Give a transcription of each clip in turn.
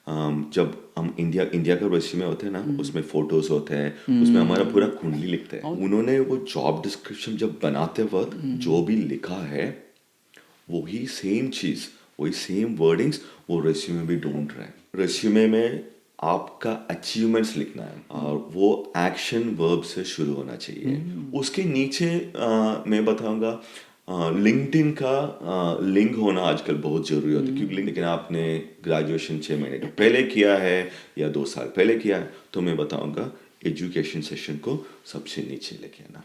जब हम इंडिया का रेज्यूमे होते हैं ना, उसमें फोटोज होते हैं, उसमें हमारा पूरा कुंडली लिखते हैं। उन्होंने वो जॉब डिस्क्रिप्शन जब बनाते वक्त जो भी लिखा है वही सेम चीज, वही सेम वर्डिंग्स वो रेज्यूमे भी ढूंढ रहे हैं। रेज्यूमे में आपका अचीवमेंट्स लिखना है और वो एक्शन वर्ब से शुरू होना चाहिए। उसके नीचे मैं बताऊंगा लिंक्डइन का लिंक होना आजकल बहुत जरूरी होता है, क्योंकि लेकिन आपने ग्रेजुएशन 6 महीने पहले किया है या 2 साल पहले किया है, तो मैं बताऊंगा एजुकेशन सेशन को सबसे नीचे लेके आना।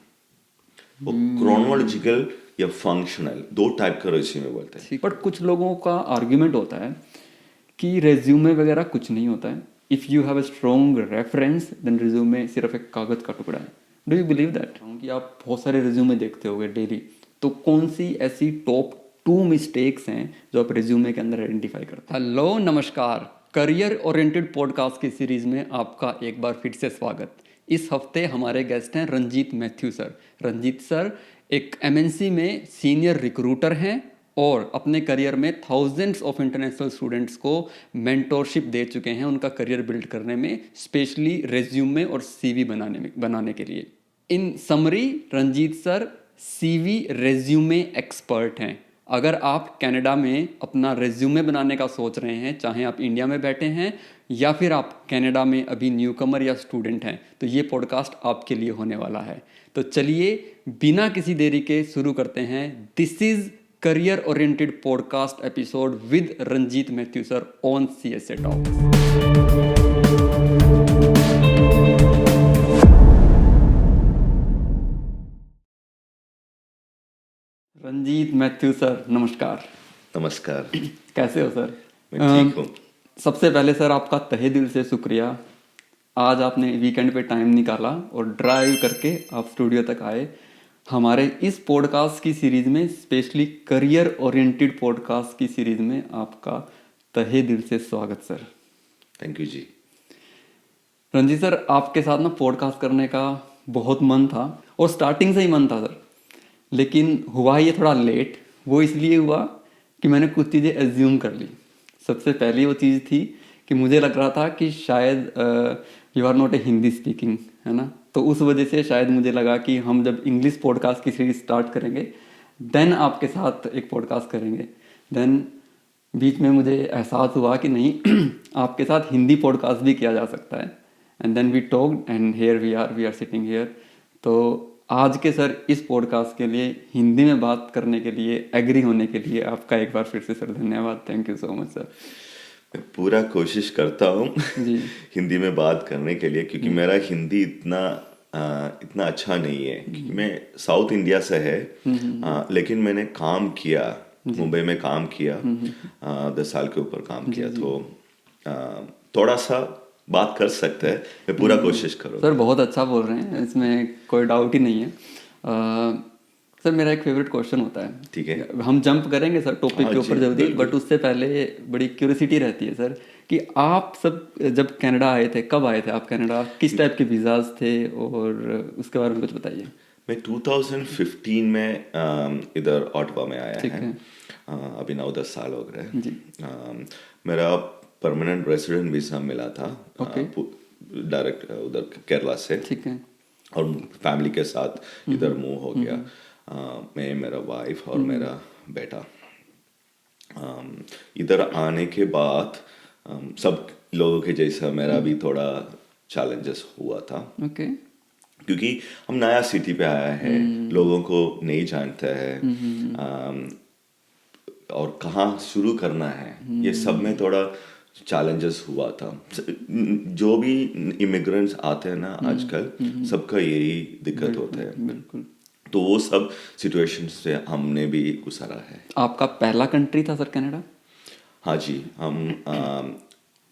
वो क्रोनोलॉजिकल या फंक्शनल, 2 टाइप का रेज्यूमे बोलते हैं। बट कुछ लोगों का आर्ग्यूमेंट होता है कि रेज्यूमे वगैरह कुछ नहीं होता है, if you have a strong reference then resume सिर्फ एक कागज़ का टुकड़ा है। Do you believe that? कि आप बहुत सारे रेज्यूमे देखते होगे डेली, तो कौन सी ऐसी टॉप 2 मिस्टेक्स हैं जो आप रेज्यूमे के अंदर आइडेंटिफाई करते हैं? हेलो, नमस्कार। करियर ओरिएंटेड पॉडकास्ट की सीरीज़ में आपका एक बार फिर से स्वागत। इस हफ्ते हमारे गेस्ट हैं रंजीत मैथ्यू सर। रंजीत सर एक एमएनसी में सीनियर रिक्रूटर हैं और अपने करियर में थाउजेंड्स ऑफ इंटरनेशनल स्टूडेंट्स को मेंटोरशिप दे चुके हैं उनका करियर बिल्ड करने में, स्पेशली रेज्यूमे और सीवी बनाने के लिए। In summary, Ranjit sir CV resume expert हैं। अगर आप कनाडा में अपना रेज्यूमे बनाने का सोच रहे हैं, चाहे आप इंडिया में बैठे हैं या फिर आप कनाडा में अभी न्यूकमर या स्टूडेंट हैं, तो ये पॉडकास्ट आपके लिए होने वाला है। तो चलिए बिना किसी देरी के शुरू करते हैं। This is career oriented podcast episode with Ranjit Mathew sir on CSA talks. Ranjit Mathew sir, नमस्कार। नमस्कार। कैसे हो सर? मैं ठीक हूँ। सबसे पहले सर आपका तहे दिल से शुक्रिया, आज आपने वीकेंड पे टाइम निकाला और ड्राइव करके आप स्टूडियो तक आए। हमारे इस पॉडकास्ट की सीरीज़ में, स्पेशली करियर ओरिएंटेड पॉडकास्ट की सीरीज़ में आपका तहे दिल से स्वागत सर। थैंक यू जी। रंजीत सर, आपके साथ ना पॉडकास्ट करने का बहुत मन था और स्टार्टिंग से ही मन था सर, लेकिन हुआ ये थोड़ा लेट। वो इसलिए हुआ कि मैंने कुछ चीज़ें एज्यूम कर ली। सबसे पहली वो चीज़ थी कि मुझे लग रहा था कि शायद you are not a Hindi speaking, है ना, तो उस वजह से शायद मुझे लगा कि हम जब इंग्लिश पॉडकास्ट की सीरीज स्टार्ट करेंगे देन आपके साथ एक पॉडकास्ट करेंगे। देन बीच में मुझे एहसास हुआ कि नहीं आपके साथ हिंदी पॉडकास्ट भी किया जा सकता है। And then we talked and here we are sitting here. तो आज के सर इस पॉडकास्ट के लिए हिंदी में बात करने के लिए एग्री होने के लिए आपका एक बार फिर से सर धन्यवाद। Thank you so much sir. मैं पूरा कोशिश करता हूँ जी हिंदी में बात करने के लिए, क्योंकि मेरा हिंदी इतना अच्छा नहीं है, क्योंकि मैं साउथ इंडिया से है। लेकिन मैंने काम किया, मुंबई में काम किया, 10 साल के ऊपर काम किया, तो थोड़ा सा बात कर सकते हैं। मैं पूरा कोशिश करूँगा। सर बहुत अच्छा बोल रहे हैं, इसमें कोई डाउट ही नहीं है। सर मेरा एक फेवरेट क्वेश्चन होता है, ठीक है? हम जंप करेंगे सर टॉपिक हाँ के जी, ऊपर जल्दी, बिल्कुल। बट उससे पहले बड़ी क्यूरियोसिटी रहती है सर कि आप सब जब कनाडा आए थे, कब आए थे आप कनाडा, किस टाइप के वीज़ाज थे, और उसके बारे में कुछ बताइए। मैं 2015 में इधर ऑटवा में आया ठीक है। है अभी 9-10 साल हो गए। जी। मेरा परमानेंट रेसिडेंट वीज़ा मिला था ओके। डायरेक्ट उधर केरला से, ठीक है। और फैमिली के साथ इधर मूव हो गया। मैं, मेरा वाइफ और मेरा बेटा। इधर आने के बाद सब लोगों के जैसा मेरा भी थोड़ा चैलेंजेस हुआ था, ओके। क्योंकि हम नया सिटी पे आया है, लोगों को नहीं जानते हैं, और कहाँ शुरू करना है, ये सब में थोड़ा चैलेंजेस हुआ था। जो भी इमिग्रेंट्स आते हैं ना आजकल, सबका यही दिक्कत होता है। बिल्कुल। तो वो सब सिचुएशन से हमने भी गुजारा है। आपका पहला कंट्री था सर कनाडा? हाँ जी,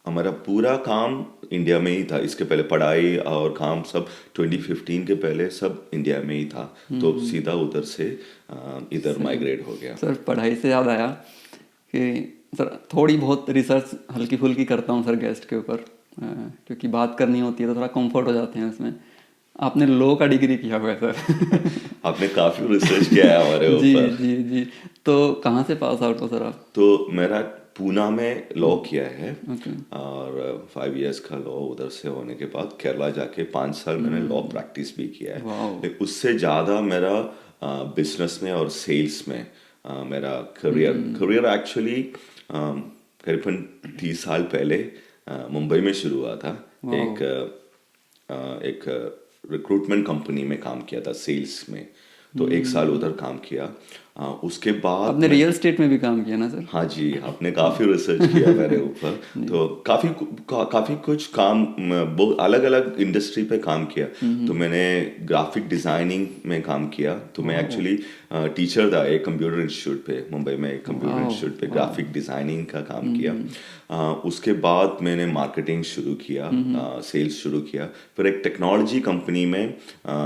हमारा पूरा काम इंडिया में ही था। इसके पहले पढ़ाई और काम सब 2015 के पहले सब इंडिया में ही था, तो सीधा उधर से इधर माइग्रेट हो गया। सर पढ़ाई से याद आया कि सर थोड़ी बहुत रिसर्च हल्की फुल्की करता हूँ सर गेस्ट के ऊपर, क्योंकि बात करनी होती है तो थोड़ा कंफर्ट हो जाते हैं उसमें। आपने लॉ का डिग्री किया हुआ है सर। आपने काफ़ी रिसर्च किया है हमारे जी ऊपर। जी जी। तो कहाँ से पास आउट हो सर आप? तो मेरा पूना में लॉ किया है ओके और 5 इयर्स का लॉ उधर से होने के बाद केरला जाके 5 साल मैंने लॉ प्रैक्टिस भी किया है। वाओ लेकिन उससे ज़्यादा मेरा बिजनेस में और सेल्स में मेरा करियर एक्चुअली करीबन 30 साल पहले मुंबई में शुरू हुआ था। एक रिक्रूटमेंट कंपनी में काम किया था सेल्स में, तो 1 साल उधर काम किया। उसके बाद आपने रियल स्टेट में भी काम किया ना सर? हाँ जी, आपने काफ़ी रिसर्च किया मेरे ऊपर। तो काफ़ी कुछ काम बहुत अलग अलग इंडस्ट्री पे काम किया। तो मैंने ग्राफिक डिज़ाइनिंग में काम किया। तो मैं एक्चुअली टीचर था एक कंप्यूटर इंस्टीट्यूट पे, मुंबई में एक कंप्यूटर इंस्टीट्यूट पे ग्राफिक डिज़ाइनिंग का काम किया। उसके बाद मैंने मार्केटिंग शुरू किया, सेल्स शुरू किया। फिर एक टेक्नोलॉजी कंपनी में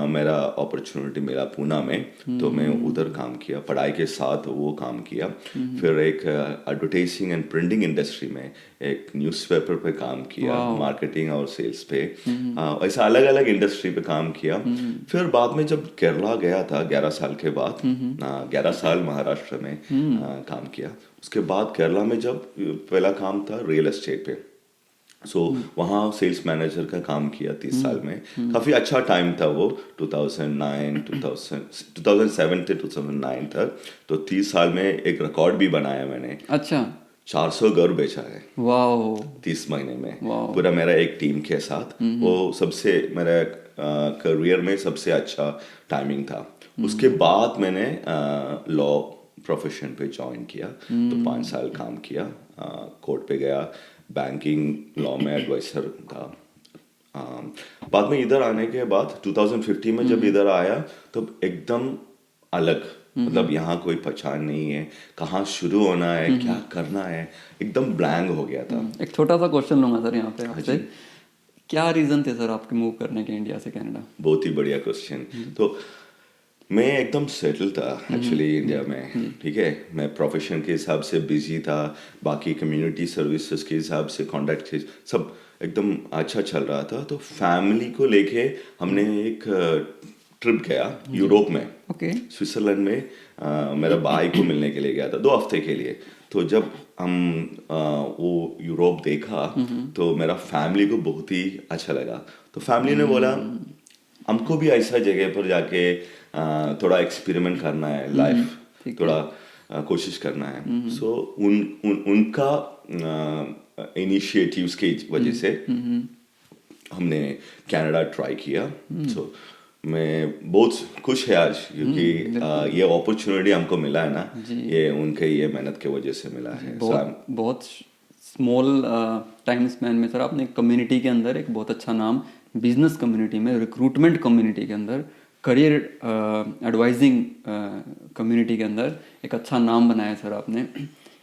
मेरा अपॉर्चुनिटी मिला पूना में, तो मैं उधर काम किया, पढ़ाई के साथ वो काम किया। फिर एक एडवर्टाइजिंग एंड प्रिंटिंग इंडस्ट्री में एक न्यूज़पेपर पे काम किया, मार्केटिंग और सेल्स पे। ऐसा अलग अलग इंडस्ट्री पे काम किया। फिर बाद में जब केरला गया था 11 साल के बाद, 11 साल महाराष्ट्र में काम किया। उसके बाद केरला में जब पहला काम था रियल एस्टेट पे, वहाँ सेल्स मैनेजर का काम किया 30 साल में। काफ़ी अच्छा टाइम था वो, 2007 से 2009 तक। तो 30 साल में एक रिकॉर्ड भी बनाया मैंने। अच्छा 400 घर बेचा है वाओ 30 महीने में, वाओ पूरा मेरा एक टीम के साथ। वो सबसे मेरा करियर में सबसे अच्छा टाइमिंग था। उसके बाद मैंने लॉ प्रोफेशन पे ज्वाइन किया। तो 5 साल काम किया, कोर्ट पे गया, बैंकिंग लॉ में एडवाइजर था। बाद में इधर आने के बाद 2015 में जब इधर आया तो एकदम अलग, मतलब यहाँ कोई पहचान नहीं है, कहाँ शुरू होना है, क्या करना है, एकदम ब्लैंक हो गया था। एक छोटा सा क्वेश्चन लूंगा सर यहाँ पे आपसे। क्या रीज़न थे सर आपके मूव करने के इंडिया से कनाडा? बहुत ही बढ़िया क्वेश्चन। तो मैं एकदम सेटल था एक्चुअली इंडिया में, ठीक है। मैं प्रोफेशन के हिसाब से बिजी था, बाकी कम्युनिटी सर्विसेज के हिसाब से कॉन्टैक्ट के सब एकदम अच्छा चल रहा था। तो फैमिली को लेके हमने एक ट्रिप गया यूरोप में, ओके स्विट्जरलैंड में। मेरा भाई को मिलने के लिए गया था 2 हफ्ते के लिए। तो जब हम वो यूरोप देखा तो मेरा फैमिली को बहुत ही अच्छा लगा। तो फैमिली ने बोला हमको भी ऐसा जगह पर जाके थोड़ा एक्सपेरिमेंट करना है, लाइफ थोड़ा कोशिश करना है। सो उनका इनिशिएटिव्स के वजह से हमने कनाडा ट्राई किया। सो मैं बहुत खुश है आज, क्योंकि ये अपॉर्चुनिटी हमको मिला है ना, ये उनके ये मेहनत के वजह से मिला है। बहुत स्मॉल टाइम स्पैन में सर आपने कम्युनिटी के अंदर एक बहुत अच्छा नाम, बिजनेस कम्युनिटी में, रिक्रूटमेंट कम्युनिटी के अंदर, करियर एडवाइजिंग कम्युनिटी के अंदर एक अच्छा नाम बनाया सर आपने।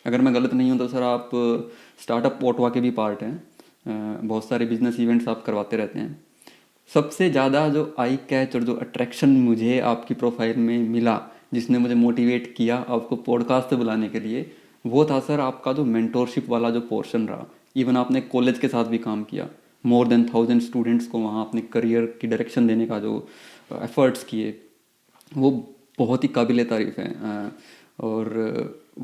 अगर मैं गलत नहीं हूँ तो सर आप स्टार्टअप पोटवा के भी पार्ट हैं, बहुत सारे बिजनेस इवेंट्स आप करवाते रहते हैं। सबसे ज़्यादा जो आई कैच और जो अट्रैक्शन मुझे आपकी प्रोफाइल में मिला, जिसने मुझे मोटिवेट किया आपको पॉडकास्ट बुलाने के लिए, वो था सर आपका जो मेंटोरशिप वाला जो पोर्शन रहा। इवन आपने कॉलेज के साथ भी काम किया, मोर देन 1000 स्टूडेंट्स को वहाँ अपने करियर की डायरेक्शन देने का जो एफर्ट्स किए, वो बहुत ही काबिल तारीफ़ है। और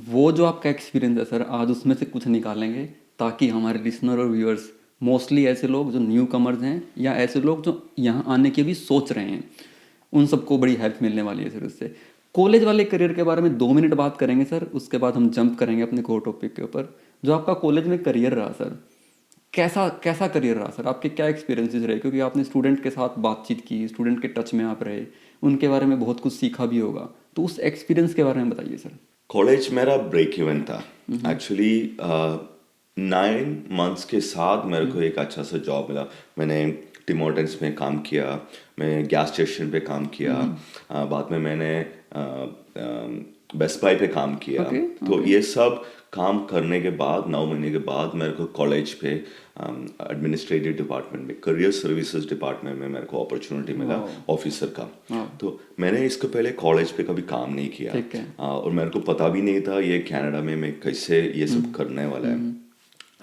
वो जो आपका एक्सपीरियंस है सर, आज उसमें से कुछ निकालेंगे ताकि हमारे लिसनर और व्यूअर्स, मोस्टली ऐसे लोग जो न्यू कमर्स हैं या ऐसे लोग जो यहाँ आने की भी सोच रहे हैं, उन सबको बड़ी हेल्प मिलने वाली है सर उससे। कॉलेज वाले करियर के बारे में 2 मिनट बात करेंगे सर, उसके बाद हम जंप करेंगे अपने कोर टॉपिक के ऊपर। जो आपका कॉलेज में करियर रहा सर, कैसा करियर रहा सर, आपके क्या एक्सपीरियंसेस रहे? क्योंकि आपने स्टूडेंट के साथ बातचीत की, स्टूडेंट के टच में आप रहे, उनके बारे में बहुत कुछ सीखा भी होगा, तो उस एक्सपीरियंस के बारे में बताइए सर। कॉलेज मेरा ब्रेक इवन था एक्चुअली। 9 मंथ्स के साथ मेरे को एक अच्छा सा जॉब मिला। मैंने टिम हॉर्टन्स में काम किया, मैं गैस स्टेशन पे काम किया, बाद में मैंने बेस्ट बाय पे काम किया। तो ये सब काम करने के बाद 9 महीने के बाद मेरे को कॉलेज पे एडमिनिस्ट्रेटिव डिपार्टमेंट में, करियर सर्विसेज डिपार्टमेंट में मेरे को अपॉर्चुनिटी मिला ऑफिसर का। तो मैंने इसको पहले कॉलेज पे कभी काम नहीं किया और मेरे को पता भी नहीं था ये कनाडा में मैं कैसे ये सब करने वाला है।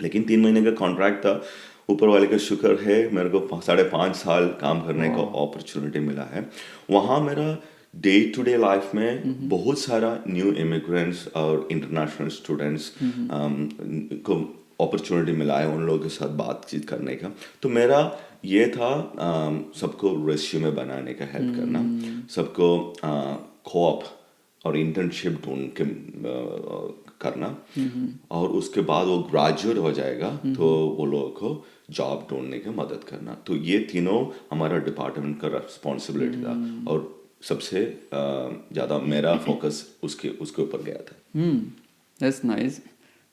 लेकिन 3 महीने का कॉन्ट्रैक्ट था, ऊपर वाले का शुक्र है मेरे को 5.5 साल काम करने का अपॉर्चुनिटी मिला है। वहाँ मेरा डे टू डे लाइफ में बहुत सारा न्यू इमिग्रेंट्स और इंटरनेशनल स्टूडेंट्स को अपॉर्चुनिटी मिला है उन लोगों के साथ बातचीत करने का। तो मेरा ये था सबको रेज्यूमे बनाने का हेल्प करना, सबको कोऑप और इंटर्नशिप ढूंढ के करना, और उसके बाद वो ग्रेजुएट हो जाएगा तो वो लोगों को जॉब ढूंढने की मदद करना। तो ये तीनों हमारा डिपार्टमेंट का रिस्पॉन्सिबिलिटी था, और सबसे ज़्यादा मेरा फोकस उसके ऊपर गया था। That's nice.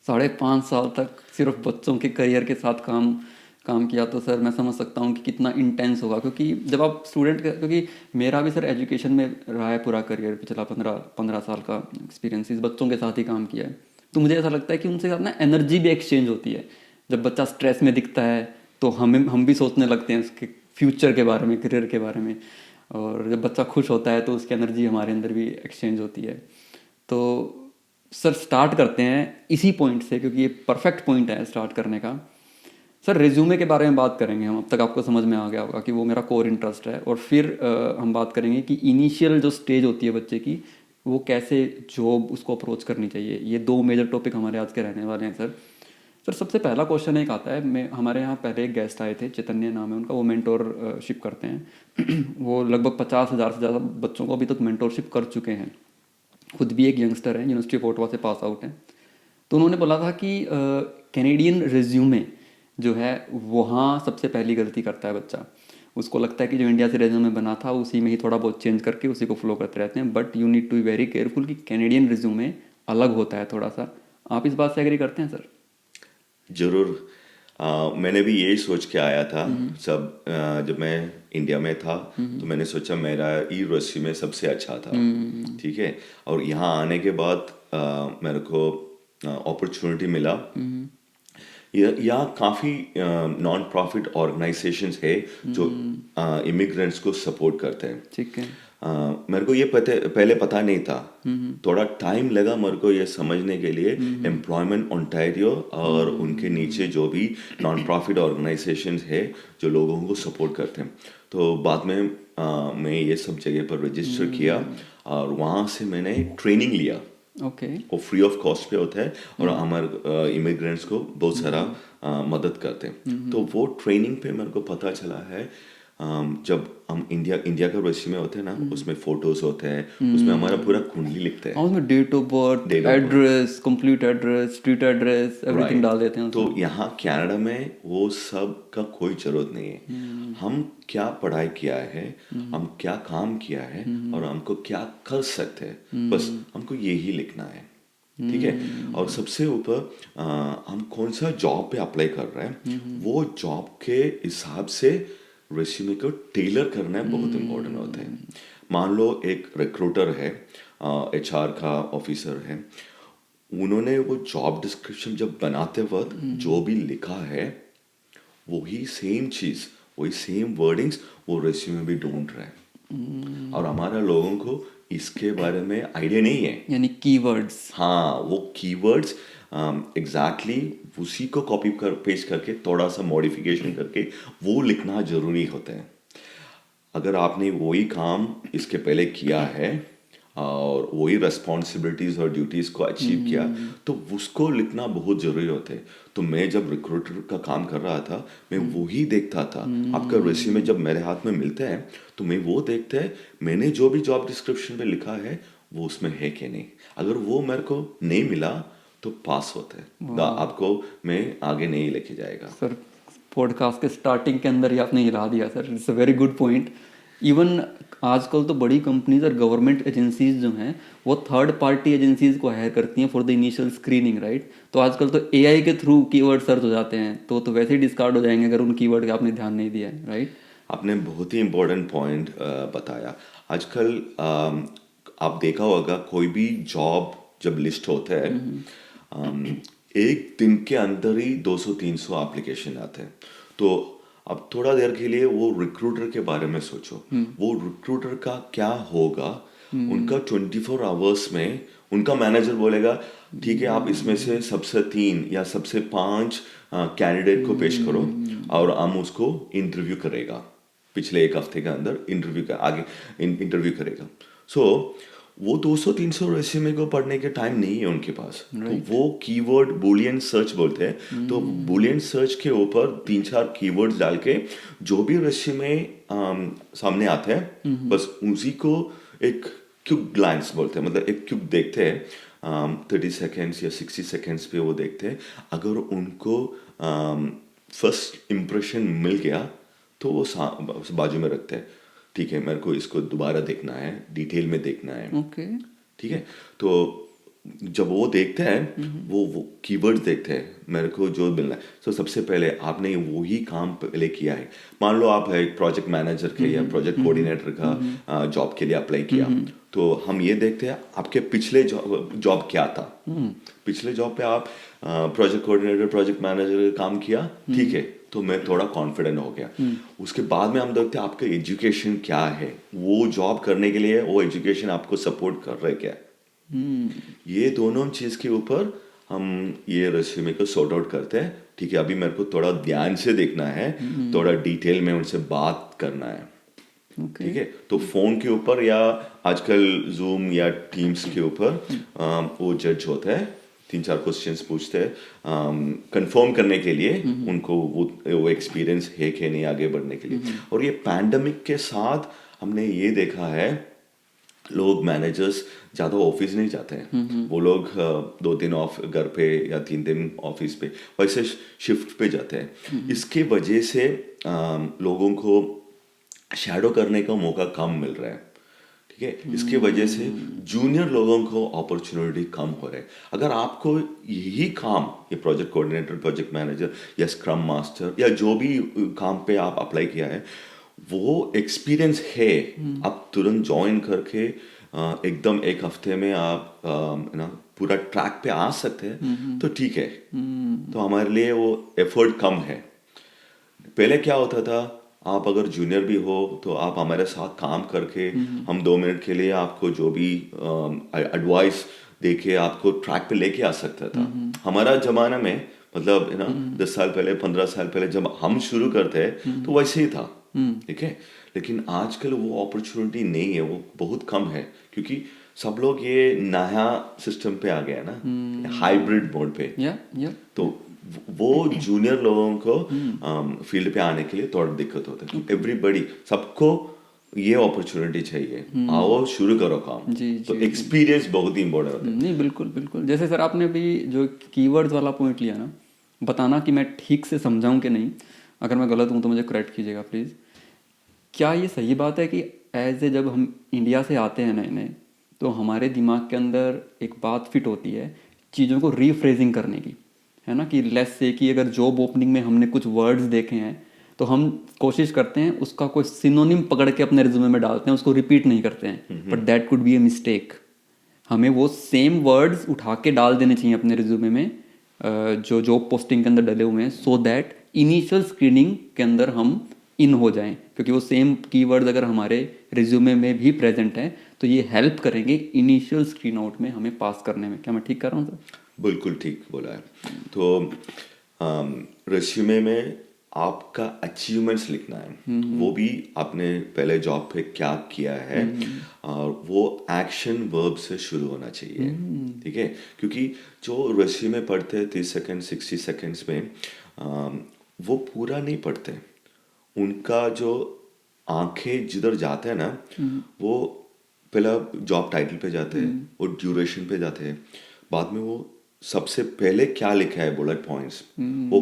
5.5 साल तक सिर्फ बच्चों के करियर के साथ काम किया, तो सर मैं समझ सकता हूँ कि कितना इंटेंस होगा, क्योंकि जब आप स्टूडेंट, क्योंकि मेरा भी सर एजुकेशन में रहा है पूरा करियर, पिछला 15 साल का एक्सपीरियंस इस बच्चों के साथ ही काम किया है। तो मुझे ऐसा लगता है कि उनसे साथ ना एनर्जी भी एक्सचेंज होती है। जब बच्चा स्ट्रेस में दिखता है तो हम भी सोचने लगते हैं उसके फ्यूचर के बारे में, करियर के बारे में, और जब बच्चा खुश होता है तो उसकी एनर्जी हमारे अंदर भी एक्सचेंज होती है। तो सर स्टार्ट करते हैं इसी पॉइंट से, क्योंकि ये परफेक्ट पॉइंट है स्टार्ट करने का। सर रिज्यूमे के बारे में बात करेंगे हम। अब तक आपको समझ में आ गया होगा कि वो मेरा कोर इंटरेस्ट है, और फिर हम बात करेंगे कि इनिशियल जो स्टेज होती है बच्चे की, वो कैसे जॉब उसको अप्रोच करनी चाहिए। ये 2 मेजर टॉपिक हमारे आज के रहने वाले हैं सर। सबसे पहला क्वेश्चन एक आता है, हमारे यहाँ पहले एक गेस्ट आए थे, चैतन्य नाम है उनका, वो मेंटोरशिप करते हैं वो लगभग 50,000 से ज़्यादा बच्चों को अभी तक मेंटोरशिप कर चुके हैं। खुद भी एक यंगस्टर है, यूनिवर्सिटी ऑफ ओटावा से पास आउट है। तो उन्होंने बोला था कि कैनेडियन रिज्यूमे जो है वहाँ सबसे पहली गलती करता है बच्चा। उसको लगता है कि जो इंडिया से रिज्यूमे बना था उसी में ही थोड़ा बहुत चेंज करके उसी को फॉलो करते रहते हैं, but you need to be very careful कि कैनेडियन रिज्यूमे अलग होता है थोड़ा सा। आप इस बात से एग्री करते हैं सर? जरूर। मैंने भी यही सोच के आया था। जब मैं इंडिया में था तो मैंने सोचा मेरा ई रेज्यूमे सबसे अच्छा था, ठीक है। और यहाँ आने के बाद मेरे को अपॉर्चुनिटी मिला। यहाँ काफ़ी नॉन प्रॉफिट ऑर्गेनाइजेशंस है जो इमिग्रेंट्स को सपोर्ट करते हैं। ठीक है। मेरे को ये पहले पता नहीं था। थोड़ा टाइम लगा मेरे को ये समझने के लिए। एम्प्लॉयमेंट ओंटारियो और उनके नीचे जो भी नॉन प्रॉफिट ऑर्गेनाइजेशंस है जो लोगों को सपोर्ट करते हैं। तो बाद में मैं ये सब जगह पर रजिस्टर किया, और वहाँ से मैंने ट्रेनिंग लिया। ओके। वो फ्री ऑफ कॉस्ट पे होता है, और हमारे इमिग्रेंट्स को बहुत सारा मदद करते हैं। तो वो ट्रेनिंग पे मेरे को पता चला है, जब हम इंडिया का रेज्यूमे होते हैं ना, उसमें फोटोज होते हैं, उसमें हमारा पूरा कुंडली लिखते हैं, उसमें date of birth, address, complete address, street address, everything डाल देते हैं। तो यहाँ कनाडा में वो सब का कोई जरूरत नहीं है। हम क्या पढ़ाई किया है, हम क्या काम किया है, और हमको क्या कर सकते हैं, बस हमको यही लिखना है, ठीक है। और सबसे ऊपर हम कौन सा जॉब पे अप्लाई कर रहे हैं, वो जॉब के हिसाब से रेज्यूमे को टेलर करना बहुत इम्पोर्टेंट होता है। मान लो एक रिक्रूटर है, HR का ऑफिसर है, उन्होंने वो जॉब डिस्क्रिप्शन जब बनाते वक्त जो भी लिखा है वही सेम चीज़, वही सेम वर्डिंग्स वो रेज्यूमे भी ढूंढ रहे हैं। और हमारा लोगों को इसके बारे में आइडिया नहीं है, यानी कीवर्ड्स। हाँ, वो कीवर्ड्स एग्जैक्टली उसी को कॉपी कर पेस्ट करके थोड़ा सा मॉडिफिकेशन करके वो लिखना जरूरी होता है। अगर आपने वही काम इसके पहले किया है और वही रेस्पॉन्सिबिलिटीज और ड्यूटीज को अचीव किया, तो उसको लिखना बहुत जरूरी होता है। तो मैं जब रिक्रूटर का काम कर रहा था, मैं वही देखता था। आपका रेज्यूमे जब मेरे हाथ में मिलता है तो मैं वो देखता है मैंने जो भी जॉब डिस्क्रिप्शन में लिखा है वो उसमें है कि नहीं। अगर वो मेरे को नहीं मिला तो पास होता है, आपको मैं आगे नहीं लेके जाएगा। सर पॉडकास्ट के स्टार्टिंग के अंदर ही आपने हिला दिया sir, it's a very good point. Even आजकल तो बड़ी कंपनीज और गवर्नमेंट एजेंसीज जो हैं वो थर्ड पार्टी एजेंसीज को हायर करती हैं for the initial screening, right. तो आजकल तो AI के थ्रू कीवर्ड सर्च हो जाते हैं, तो वैसे ही डिस्कार्ड हो जाएंगे अगर उन कीवर्ड का आपने ध्यान नहीं दिया है, राइट। आपने बहुत ही इम्पोर्टेंट पॉइंट बताया। आजकल आप देखा होगा कोई भी जॉब जब लिस्ट होता है, एक दिन के अंदर ही 200-300 एप्लीकेशन आते हैं। तो अब थोड़ा देर के लिए वो रिक्रूटर के बारे में सोचो। वो रिक्रूटर का क्या होगा, उनका 24 आवर्स में उनका मैनेजर बोलेगा ठीक है आप इसमें से सबसे 3 या सबसे 5 कैंडिडेट को पेश करो, और हम उसको इंटरव्यू करेगा। पिछले 1 हफ्ते के अंदर इंटरव्यू करेगा। सो वो 200-300 रेज्यूमे को पढ़ने के टाइम नहीं है उनके पास, तो वो कीवर्ड बूलियन सर्च बोलते हैं, तो बूलियन सर्च के ऊपर 3-4 कीवर्ड्स डाल के जो भी रेज्यूमे सामने आते हैं बस उसी को एक क्विक ग्लांस बोलते हैं, मतलब एक क्विक देखते हैं 30 सेकेंड्स या 60 सेकेंड्स पे वो देखते हैं। अगर उनको फर्स्ट इम्प्रेशन मिल गया तो वो बाजू में रखते हैं, ठीक है मेरे को इसको दोबारा देखना है, डिटेल में देखना है, ओके ठीक है। तो जब वो देखते हैं वो कीवर्ड्स देखते हैं मेरे को जो मिलना है। तो सबसे पहले आपने वही काम पहले किया है, मान लो आप एक प्रोजेक्ट मैनेजर के या प्रोजेक्ट कोऑर्डिनेटर का जॉब के लिए अप्लाई किया, तो हम ये देखते हैं आपके पिछले जॉब क्या था। पिछले जॉब पे आप प्रोजेक्ट कोऑर्डिनेटर प्रोजेक्ट मैनेजर का काम किया, ठीक है, तो मैं थोड़ा कॉन्फिडेंट हो गया। उसके बाद में हम देखते हैं आपका एजुकेशन क्या है, वो जॉब करने के लिए वो एजुकेशन आपको सपोर्ट कर रहे क्या है। ये दोनों चीज के ऊपर हम ये रेज्यूमे को सॉर्ट आउट करते हैं, ठीक है। अभी मेरे को थोड़ा ध्यान से देखना है, थोड़ा डिटेल में उनसे बात करना है, ठीक है। तो फोन के ऊपर या आजकल जूम या टीम्स के ऊपर वो जज होता है, 3-4 क्वेश्चंस पूछते हैं कंफर्म करने के लिए उनको वो एक्सपीरियंस है कि नहीं आगे बढ़ने के लिए। और ये पैंडेमिक के साथ हमने ये देखा है लोग मैनेजर्स ज़्यादा ऑफिस नहीं जाते हैं, वो लोग 2 दिन ऑफ घर पे या 3 दिन ऑफिस पे वैसे शिफ्ट पे जाते हैं। इसके वजह से लोगों को शैडो करने का मौका कम मिल रहा है, ठीक है। इसके वजह से जूनियर लोगों को अपॉर्चुनिटी कम हो रहा है। अगर आपको यही काम, ये प्रोजेक्ट कोऑर्डिनेटर प्रोजेक्ट मैनेजर या स्क्रम मास्टर या जो भी काम पे आप अप्लाई किया है वो एक्सपीरियंस है, आप तुरंत ज्वाइन करके एकदम 1 हफ्ते में आप ना पूरा ट्रैक पे आ सकते हैं, तो ठीक है। तो हमारे लिए वो एफर्ट कम है। पहले क्या होता था, आप अगर जूनियर भी हो तो आप हमारे साथ काम करके हम 2 मिनट के लिए आपको जो भी एडवाइस देके आपको ट्रैक पे लेके आ सकता था। हमारा जमाना में मतलब ना 10 साल पहले 15 साल पहले जब हम शुरू करते हैं तो वैसे ही था, ठीक है। लेकिन आजकल वो अपॉर्चुनिटी नहीं है, वो बहुत कम है, क्योंकि सब लोग ये नया सिस्टम पे आ गया ना, हाइब्रिड मोड पे। तो वो जूनियर लोगों को फील्ड पे आने के लिए थोड़ा दिक्कत होता है। एवरीबडी, सबको ये अपॉर्चुनिटी चाहिए, आओ शुरू करो काम। तो एक्सपीरियंस बहुत ही इंपॉर्टेंट होता है। नहीं, बिल्कुल बिल्कुल। जैसे सर आपने भी जो कीवर्ड्स वाला पॉइंट लिया ना, बताना कि मैं ठीक से समझाऊं कि नहीं, अगर मैं गलत हूं तो मुझे करेक्ट कीजिएगा प्लीज़। क्या ये सही बात है कि एज ए जब हम इंडिया से आते हैं नए नए, तो हमारे दिमाग के अंदर एक बात फिट होती है चीज़ों को रीफ्रेजिंग करने की, है ना, कि लेट्स से कि अगर जॉब ओपनिंग में हमने कुछ वर्ड्स देखे हैं तो हम कोशिश करते हैं उसका कोई सिनोनिम पकड़ के अपने रिज्यूमे में डालते हैं, उसको रिपीट नहीं करते हैं, but that could be a mistake. हमें वो सेम वर्ड्स उठा के डाल देने चाहिए अपने रिज्यूमे में जो जॉब पोस्टिंग के अंदर डले हुए हैं, सो दैट इनिशियल स्क्रीनिंग के अंदर हम इन हो जाएं, क्योंकि वो सेम कीवर्ड्स अगर हमारे रिज्यूमे में भी प्रेजेंट हैं तो ये हेल्प करेंगे इनिशियल स्क्रीन आउट में हमें पास करने में। क्या मैं ठीक कर रहा हूँ सर? बिल्कुल ठीक बोला है। तो रेज्यूमे में आपका अचीवमेंट्स लिखना है, वो भी आपने पहले जॉब पे क्या किया है, और वो एक्शन वर्ब से शुरू होना चाहिए, ठीक है। क्योंकि जो रेज्यूमे पढ़ते हैं 30 सेकेंड 60 सेकेंड्स में वो पूरा नहीं पढ़ते, उनका जो आंखें जिधर जाते हैं ना वो पहला जॉब टाइटल पे जाते हैं, वो ड्यूरेशन पे जाते हैं, बाद में वो सबसे पहले क्या लिखा है बुलेट पॉइंट्स, वो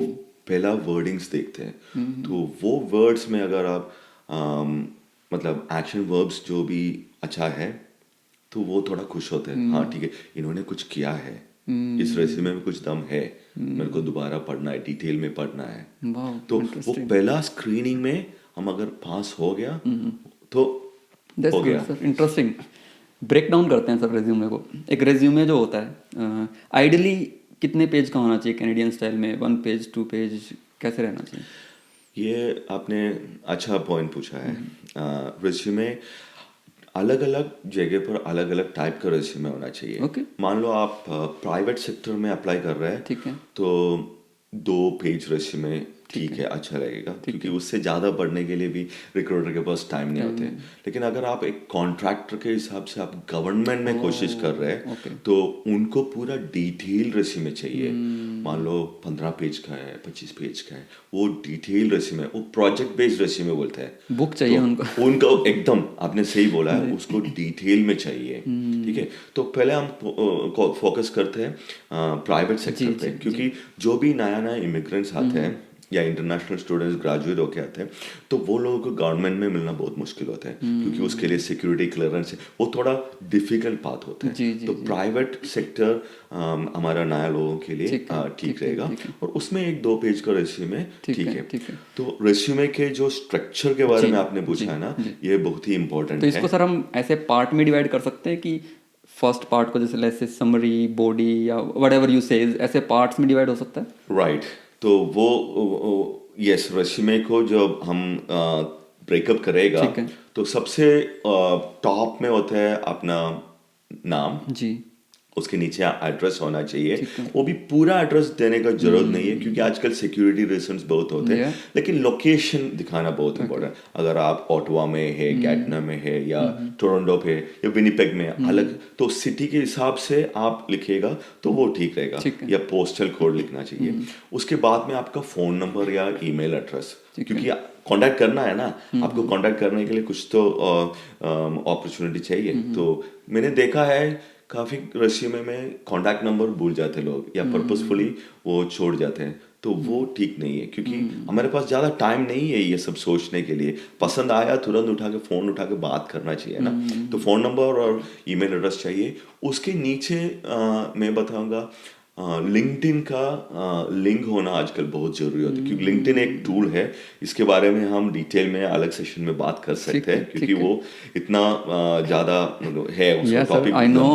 पहला वर्डिंग्स देखते हैं। तो वो वर्ड्स में अगर आप मतलब एक्शन वर्ब्स जो भी अच्छा है तो वो थोड़ा खुश होते हैं, हाँ ठीक है इन्होंने कुछ किया है, इस रेज्यूमे में कुछ दम है, मेरे को दोबारा पढ़ना है, डिटेल में पढ़ना है। तो वो पहला स्क्रीनिंग में हम अगर पास हो गया तो हो गया। इंटरेस्टिंग। ब्रेक डाउन करते हैं सब रेज्यूमे को। एक रेज्यूमे जो होता है आइडियली कितने पेज का होना चाहिए कैनेडियन स्टाइल में? 1 पेज 2 पेज कैसे रहना चाहिए? ये आपने अच्छा पॉइंट पूछा है। रेज्यूमे अलग अलग जगह पर अलग अलग टाइप का रेज्यूमे होना चाहिए। मान लो आप प्राइवेट सेक्टर में अप्लाई कर रहे हैं, ठीक है, तो 2 पेज रेज्यूमे ठीक है, अच्छा लगेगा, क्योंकि उससे ज़्यादा पढ़ने के लिए भी रिक्रूटर के पास टाइम नहीं होते। लेकिन अगर आप एक कॉन्ट्रैक्टर के हिसाब से आप गवर्नमेंट में कोशिश कर रहे हैं तो उनको पूरा डिटेल रेज्यूमे चाहिए। मान लो 15 पेज का है, 25 पेज का है, वो डिटेल रेज्यूमे, वो प्रोजेक्ट बेस्ड रेज्यूमे बोलते हैं, बुक चाहिए उनको एकदम आपने सही बोला है, उसको डिटेल में चाहिए। ठीक है, तो पहले हम फोकस करते हैं प्राइवेट सेक्टर पे, क्योंकि जो भी नया नया इमिग्रेंट्स आते हैं या इंटरनेशनल स्टूडेंट्स ग्रेजुएट होके आते हैं तो वो लोगों को गवर्नमेंट में मिलना बहुत मुश्किल होता है, क्योंकि उसके लिए सिक्योरिटी क्लियरेंस है, वो थोड़ा डिफिकल्ट बात होता है। तो प्राइवेट सेक्टर हमारा नया लोगों के लिए ठीक रहेगा, और उसमें 1-2 पेज का रेज्यूमे ठीक है। तो रेज्यूमे के जो स्ट्रक्चर के बारे में आपने पूछा है ना, ये बहुत ही इंपॉर्टेंट तो है। इसको सर हम ऐसे पार्ट में डिवाइड कर सकते हैं कि फर्स्ट पार्ट को जैसे लेट्स से समरी, बॉडी या व्हाटएवर यू से, ऐसे पार्ट्स में डिवाइड हो सकता है। राइट, तो वो यस, रेज्यूमे को जब हम ब्रेकअप करेगा तो सबसे टॉप में होता है अपना नाम जी, उसके नीचे एड्रेस होना चाहिए। वो भी पूरा एड्रेस देने का जरूरत नहीं है, क्योंकि आजकल सिक्योरिटी रीजंस बहुत होते हैं, लेकिन लोकेशन दिखाना बहुत इंपॉर्टेंट है। अगर आप ओटावा में है, गैटना में है, या टोरंटो पे या विनिपेग में अलग, तो सिटी के हिसाब से आप लिखिएगा तो वो ठीक रहेगा, या पोस्टल कोड लिखना चाहिए। उसके बाद में आपका फोन नंबर या ईमेल एड्रेस, क्योंकि कांटेक्ट करना है ना आपको, कांटेक्ट करने के लिए कुछ तो अपॉर्चुनिटी चाहिए। तो मैंने देखा है काफ़ी रेज्यूमे में कॉन्टैक्ट नंबर भूल जाते लोग, या पर्पसफुली वो छोड़ जाते हैं, तो वो ठीक नहीं है, क्योंकि हमारे पास ज़्यादा टाइम नहीं है ये सब सोचने के लिए। पसंद आया तुरंत उठा के फ़ोन उठा के बात करना चाहिए ना। तो फ़ोन नंबर और ईमेल एड्रेस चाहिए। उसके नीचे मैं बताऊंगा लिंक्डइन का लिंक होना आजकल बहुत ज़रूरी होता है, क्योंकि लिंक्डइन एक टूल है, इसके बारे में हम डिटेल में अलग सेशन में बात कर सकते हैं, क्योंकि वो इतना ज़्यादा है, उसका टॉपिक आई नो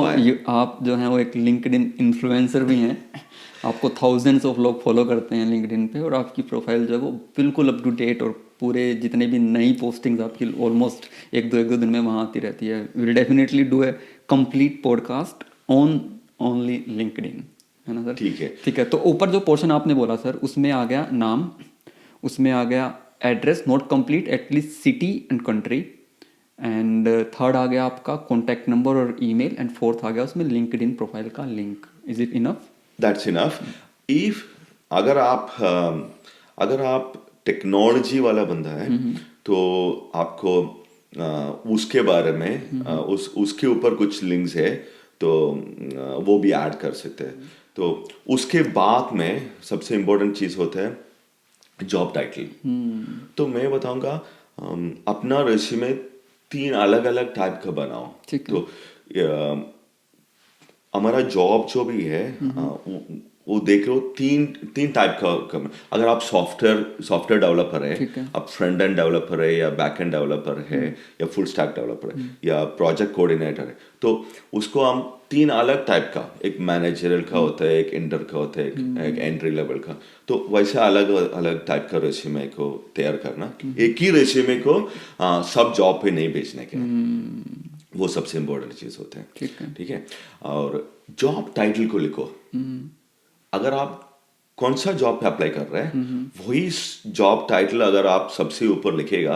आप जो हैं वो एक लिंक्डइन इन्फ्लुएंसर भी हैं। आपको थाउजेंड्स ऑफ लोग फॉलो करते हैं लिंक्डइन पे, और आपकी प्रोफाइल जो है वो बिल्कुल अप टू डेट, और पूरे जितने भी नई पोस्टिंग्स आपकी ऑलमोस्ट एक दो दिन में वहाँ आती रहती है। Will definitely do a complete podcast on only LinkedIn, है ना सर? ठीक है। तो ऊपर जो पोर्शन आपने बोला सर, उसमें आ गया नाम, उसमें आ गया address not complete, at least city and country, and third आ गया आपका कॉन्टैक्ट नंबर और ईमेल, एंड फोर्थ आ गया उसमें लिंक्डइन प्रोफाइल का link. Is it enough? That's enough. If अगर आप टेक्नोलॉजी वाला बंदा है तो आपको उसके बारे में उसके ऊपर कुछ लिंक्स है तो वो भी ऐड कर सकते हैं। तो उसके बाद में सबसे इम्पोर्टेंट चीज़ होता है जॉब टाइटल। तो मैं बताऊंगा अपना रेज्यूमे 3 अलग अलग टाइप का बनाओ। तो हमारा जॉब जो भी है वो देख लो तीन टाइप का। अगर आप सॉफ्टवेयर डेवलपर है, आप फ्रंट एंड डेवलपर है, या बैक एंड डेवलपर है, या फुल स्टैक डेवलपर है, या प्रोजेक्ट कोऑर्डिनेटर है, तो उसको हम 3 अलग टाइप का, एक मैनेजरल का होता है, एक इंटर का होता है, एक एंट्री लेवल का। तो वैसे अलग अलग टाइप का रेज्यूमे को तैयार करना, एक ही रेज्यूमे को सब जॉब पे नहीं भेजने के, वो सबसे इम्पोर्टेंट चीज़ होता है। ठीक है। और जॉब टाइटल को लिखो। अगर आप कौन सा जॉब पे अप्लाई कर रहे हैं वही जॉब टाइटल अगर आप सबसे ऊपर लिखेगा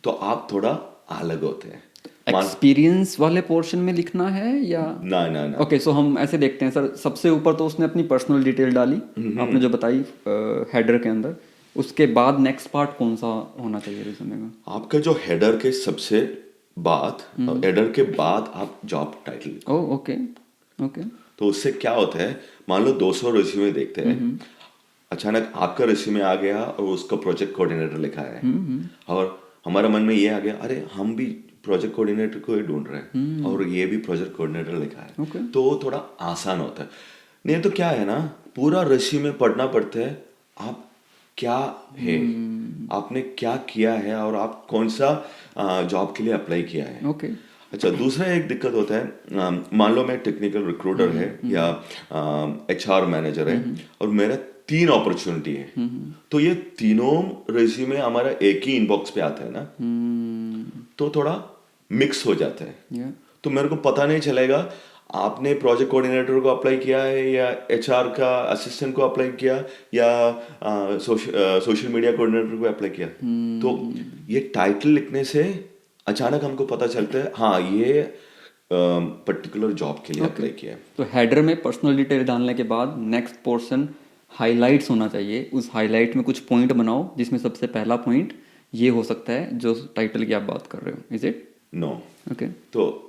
तो आप थोड़ा अलग होते हैं। एक्सपीरियंस वाले पोर्शन में लिखना है या ना? ओके, सो हम ऐसे देखते हैं सर, सबसे ऊपर तो उसने अपनी पर्सनल डिटेल डाली, आपने जो बताई हेडर के अंदर, उसके बाद नेक्स्ट पार्ट कौन सा होना चाहिए रिज्यूमे में? आपका जो हेडर के सबसे बाद, हेडर के बाद आप जॉब टाइटल। Oh okay. तो उससे क्या होता है, मान लो 200 रेज्यूमे देखते हैं, अचानक आपका रेज्यूमे आ गया और उसका प्रोजेक्ट कोऑर्डिनेटर लिखा है, और हमारा मन में ये आ गया, अरे हम भी प्रोजेक्ट कोऑर्डिनेटर को ही ढूंढ रहे हैं और ये भी प्रोजेक्ट कोऑर्डिनेटर लिखा है, तो वो थोड़ा आसान होता है। नहीं तो क्या है ना, पूरा रेज्यूमे पढ़ना पड़ता है, आप क्या है, आपने क्या किया है, और आप कौन सा जॉब के लिए अप्लाई किया है। अच्छा, दूसरा एक दिक्कत होता है, मान लो मैं टेक्निकल रिक्रूटर है या HR मैनेजर है और मेरा 3 अपॉर्चुनिटी है, तो ये तीनों रेज्यूमे हमारा एक ही इनबॉक्स पे आता है ना, तो थोड़ा मिक्स हो जाता है। तो मेरे को पता नहीं चलेगा आपने प्रोजेक्ट कोऑर्डिनेटर को अप्लाई किया है या एचआर का असिस्टेंट को अप्लाई किया या सोशल मीडिया कोऑर्डिनेटर को अप्लाई किया। तो ये टाइटल लिखने से अचानक हमको पता चलता है हाँ ये पर्टिकुलर जॉब के लिए अप्लाई किया है। तो हेडर में पर्सनल डिटेल डालने के बाद नेक्स्ट पोर्शन हाइलाइट्स होना चाहिए। उस हाईलाइट में कुछ पॉइंट बनाओ जिसमें सबसे पहला पॉइंट ये हो सकता है जो टाइटल की आप बात कर रहे हो। Is it? नो। ओके। तो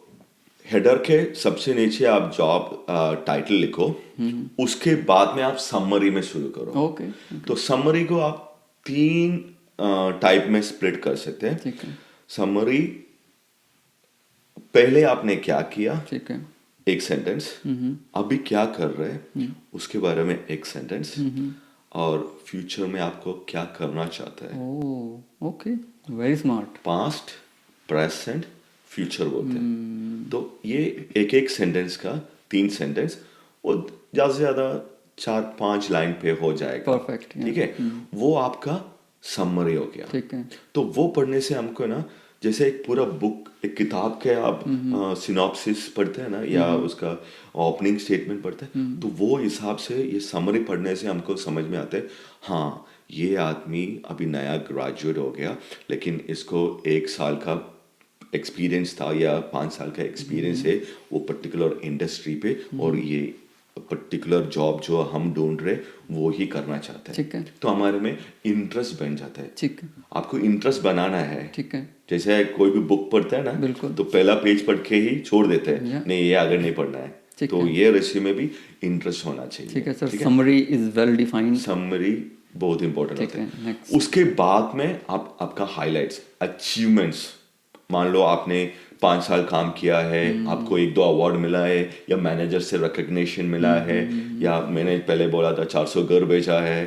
हेडर के सबसे नीचे आप जॉब टाइटल लिखो, उसके बाद में आप समरी में शुरू करो। ओके। तो समरी को आप 3 टाइप में स्प्लिट कर सकते हैं। ठीक है। समरी, पहले आपने क्या किया, ठीक है। एक सेंटेंस, अभी क्या कर रहे हैं उसके बारे में एक सेंटेंस, और फ्यूचर में आपको क्या करना चाहते हैं। Oh okay, very smart. Past, present, future बोलते हैं। तो ये एक एक सेंटेंस का 3 सेंटेंस, वो ज्यादा से ज्यादा 4-5 लाइन पे हो जाएगा। परफेक्ट। ठीक है, वो आपका समरी हो गया। ठीक है। तो वो पढ़ने से हमको ना, जैसे एक पूरा बुक, एक किताब के आप सिनॉप्सिस पढ़ते हैं ना, या उसका ओपनिंग स्टेटमेंट पढ़ते हैं, तो वो हिसाब से ये समरी पढ़ने से हमको समझ में आता है हाँ ये आदमी अभी नया ग्रेजुएट हो गया, लेकिन इसको 1 साल का एक्सपीरियंस था या 5 साल का एक्सपीरियंस है वो पर्टिकुलर इंडस्ट्री पे, और ये पर्टिकुलर जॉब जो हम ढूंढ रहे वो ही करना चाहते हैं। ठीक है। तो हमारे में इंटरेस्ट बन जाता है। ठीक है। आपको इंटरेस्ट बनाना है। ठीक है। जैसे कोई भी बुक पढ़ता है ना, बिल्कुल। तो पहला पेज पढ़ के ही छोड़ देते हैं, Yeah. नहीं ये आगे नहीं पढ़ना है। ठीक तो है। ये रेसिपी में भी इंटरेस्ट होना चाहिए। ठीक है sir, summary is well defined. Summary बहुत इंपॉर्टेंट ठीक होता है, है। next. उसके बाद में आपका हाइलाइट्स, अचीवमेंट्स, मान लो आपने 5 साल काम किया है, आपको 1-2 अवार्ड मिला है, या मैनेजर से रिकग्निशन मिला है, या मैंने पहले बोला था 400 घर बेचा है,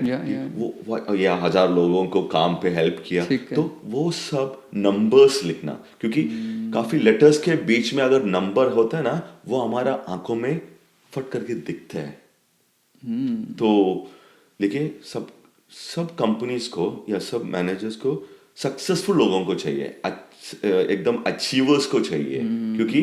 वो या 1000 लोगों को काम पे हेल्प किया। तो वो सब नंबर्स लिखना, क्योंकि काफी लेटर्स के बीच में अगर नंबर होता है ना, वो हमारा आंखों में फट करके दिखता है। तो देखिए, सब कंपनीज को या सब मैनेजर्स को सक्सेसफुल लोगों को चाहिए, एकदम अचीवर्स को चाहिए, क्योंकि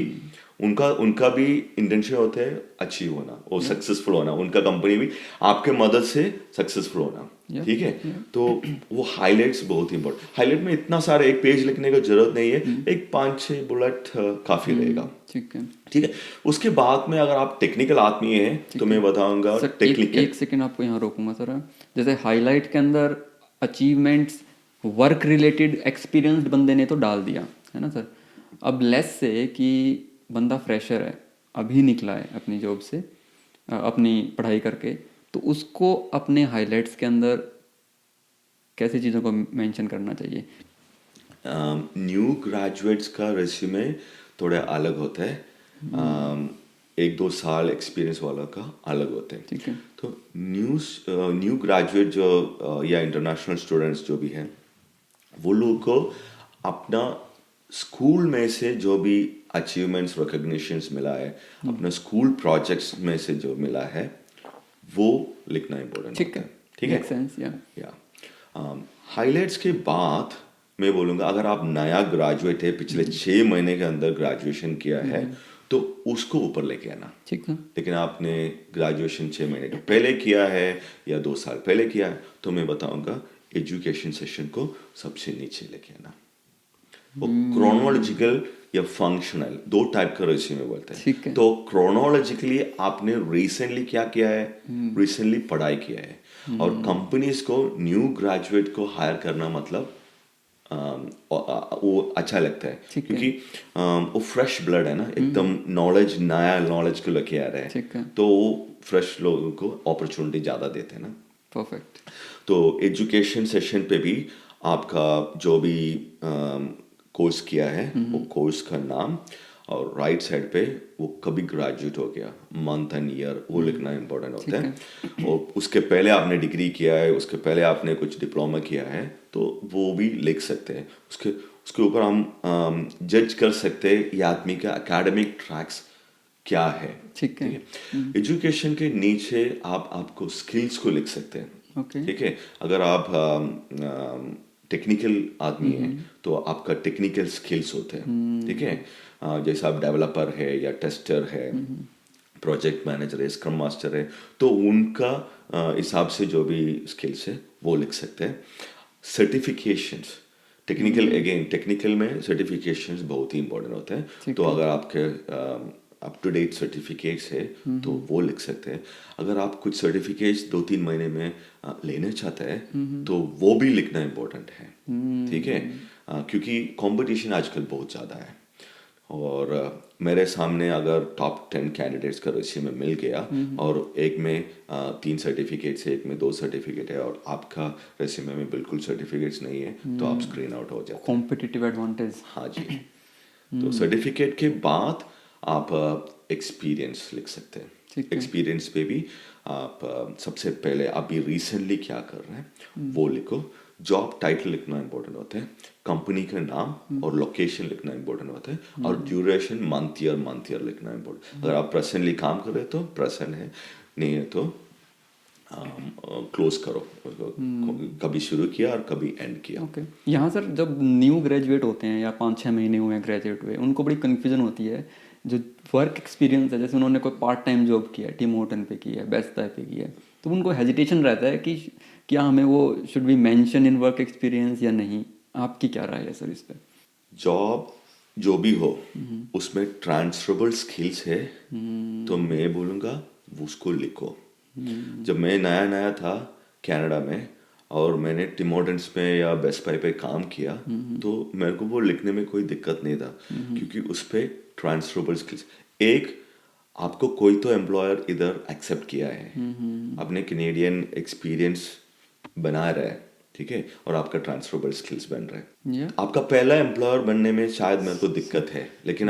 उनका भी इंटेंशन होता है अचीव होना और सक्सेसफुल होना, उनका कंपनी भी आपके मदद से सक्सेसफुल होना। ठीक है, तो वो हाइलाइट्स बहुत इंपॉर्टेंट। हाईलाइट में इतना सारा एक पेज लिखने की जरूरत नहीं है, एक 5-6 बुलेट काफी रहेगा। ठीक है। ठीक है, उसके बाद में अगर आप टेक्निकल आदमी है तो मैं बताऊंगा टेक्निकल। एक सेकंड आपको यहाँ रोकूंगा सर। जैसे हाईलाइट के अंदर अचीवमेंट्स, वर्क रिलेटेड एक्सपीरियंस्ड बंदे ने तो डाल दिया है ना सर। अब लेस से कि बंदा फ्रेशर है, अभी निकला है अपनी जॉब से, अपनी पढ़ाई करके, तो उसको अपने हाइलाइट्स के अंदर कैसी चीज़ों को मेंशन करना चाहिए? न्यू ग्रेजुएट्स का रेज्यूमे थोड़ा अलग होता है, 1-2 साल एक्सपीरियंस वाला का अलग होता है। ठीक है। तो न्यू ग्रेजुएट जो या इंटरनेशनल स्टूडेंट्स जो भी हैं, वो लोग को अपना स्कूल में से जो भी अचीवमेंट्स, रिकॉग्निशंस मिला है, अपना स्कूल प्रोजेक्ट्स में से जो मिला है वो लिखना इम्पोर्टेंट। ठीक है। ठीक है, सेंस या हाइलाइट्स के बाद मैं बोलूँगा, अगर आप नया ग्रेजुएट है, पिछले 6 महीने के अंदर ग्रेजुएशन किया है, तो उसको ऊपर लेके आना। ठीक है। लेकिन आपने ग्रेजुएशन 6 महीने के पहले किया है या 2 साल पहले किया है, तो मैं बताऊंगा एजुकेशन सेशन को सबसे नीचे लेके आना। वो क्रोनोलॉजिकल या फंक्शनल, 2 टाइप का रेज्यूमे बोलते हैं। तो क्रोनोलॉजिकली आपने रिसेंटली क्या किया है, रिसेंटली पढ़ाई किया है, और कंपनीज को न्यू ग्रेजुएट को हायर करना मतलब वो अच्छा लगता है, क्योंकि वो फ्रेश ब्लड है ना, एकदम नॉलेज, नया नॉलेज को लेके आ रहा है, तो फ्रेश लोगों को अपॉर्चुनिटी ज़्यादा देते हैं ना। परफेक्ट। तो एजुकेशन सेशन पे भी आपका जो भी कोर्स किया है वो कोर्स का नाम, और राइट साइड पे वो कभी ग्रेजुएट हो गया, मंथ एंड ईयर, वो लिखना इम्पोर्टेंट होता है। और उसके पहले आपने डिग्री किया है, उसके पहले आपने कुछ डिप्लोमा किया है, तो वो भी लिख सकते हैं। उसके ऊपर हम जज कर सकते हैं ये आदमी का एकेडमिक ट्रैक्स क्या है। ठीक है। एजुकेशन के नीचे आपको स्किल्स को लिख सकते हैं। ठीक है, अगर आप टेक्निकल आदमी है तो आपका टेक्निकल स्किल्स होते हैं। ठीक है, जैसे आप डेवलपर है या टेस्टर है, प्रोजेक्ट मैनेजर है, स्क्रम मास्टर है, तो उनका हिसाब से जो भी स्किल्स है वो लिख सकते हैं। सर्टिफिकेशंस टेक्निकल में सर्टिफिकेशंस बहुत ही इंपॉर्टेंट होते हैं, तो अगर आपके अप टू डेट सर्टिफिकेट्स है तो वो लिख सकते हैं। अगर आप कुछ सर्टिफिकेट्स 2-3 महीने में लेना चाहते हैं तो वो भी लिखना इम्पोर्टेंट है, ठीक है, क्योंकि कंपटीशन आजकल बहुत ज़्यादा है। और मेरे सामने अगर टॉप 10 कैंडिडेट्स का रेज्यूमे मिल गया और एक में 3 सर्टिफिकेट्स है, एक में 2 सर्टिफिकेट है और आपका रेज्यूमे में बिल्कुल सर्टिफिकेट्स नहीं है, तो आप स्क्रीन आउट हो जाते हैं। Competitive advantage. हाँ जी। तो सर्टिफिकेट के बाद आप एक्सपीरियंस लिख सकते हैं। एक्सपीरियंस पे भी आप सबसे पहले अभी रिसेंटली क्या कर रहे हैं वो लिखो। जॉब टाइटल लिखना इंपॉर्टेंट होता है, कंपनी का नाम और लोकेशन लिखना इंपॉर्टेंट होता है, और ड्यूरेशन मंथ ईयर लिखना इंपॉर्टेंट। अगर आप प्रेजेंटली काम कर रहे हो तो प्रेजेंट है, नहीं है तो क्लोज करो, कभी शुरू किया और कभी एंड किया। ओके यहाँ सर जब न्यू ग्रेजुएट होते हैं या 5-6 महीने हुए हैं ग्रेजुएट हुए, उनको बड़ी कन्फ्यूजन होती है। जो वर्क एक्सपीरियंस है, जैसे उन्होंने कोई पार्ट टाइम जॉब किया है, टिम हॉर्टन पे की है, बेस्ट बाय पे की है, तो उनको हेजिटेशन रहता है कि क्या हमें वो should be mention in work experience या नहीं। आपकी क्या राय है सर इस पे? जॉब जो भी हो उसमें ट्रांसफरेबल स्किल्स है तो मैं बोलूँगा उसको लिखो। जब मैं नया था कनाडा में और मैंने टिम हॉर्टन्स में या बेस्ट बाय पे काम किया, तो मेरे को वो लिखने में कोई दिक्कत नहीं था, क्योंकि उस पर ट्रांसफरेबल स्किल्स, एक आपको कोई तो एम्प्लॉयर इधर एक्सेप्ट किया है, अपने कैनेडियन एक्सपीरियंस बना रहा है, ठीक है, और आपका ट्रांसफरेबल स्किल्स बन रहा है। आपका पहला एम्प्लॉयर बनने में शायद मेरे को दिक्कत है, लेकिन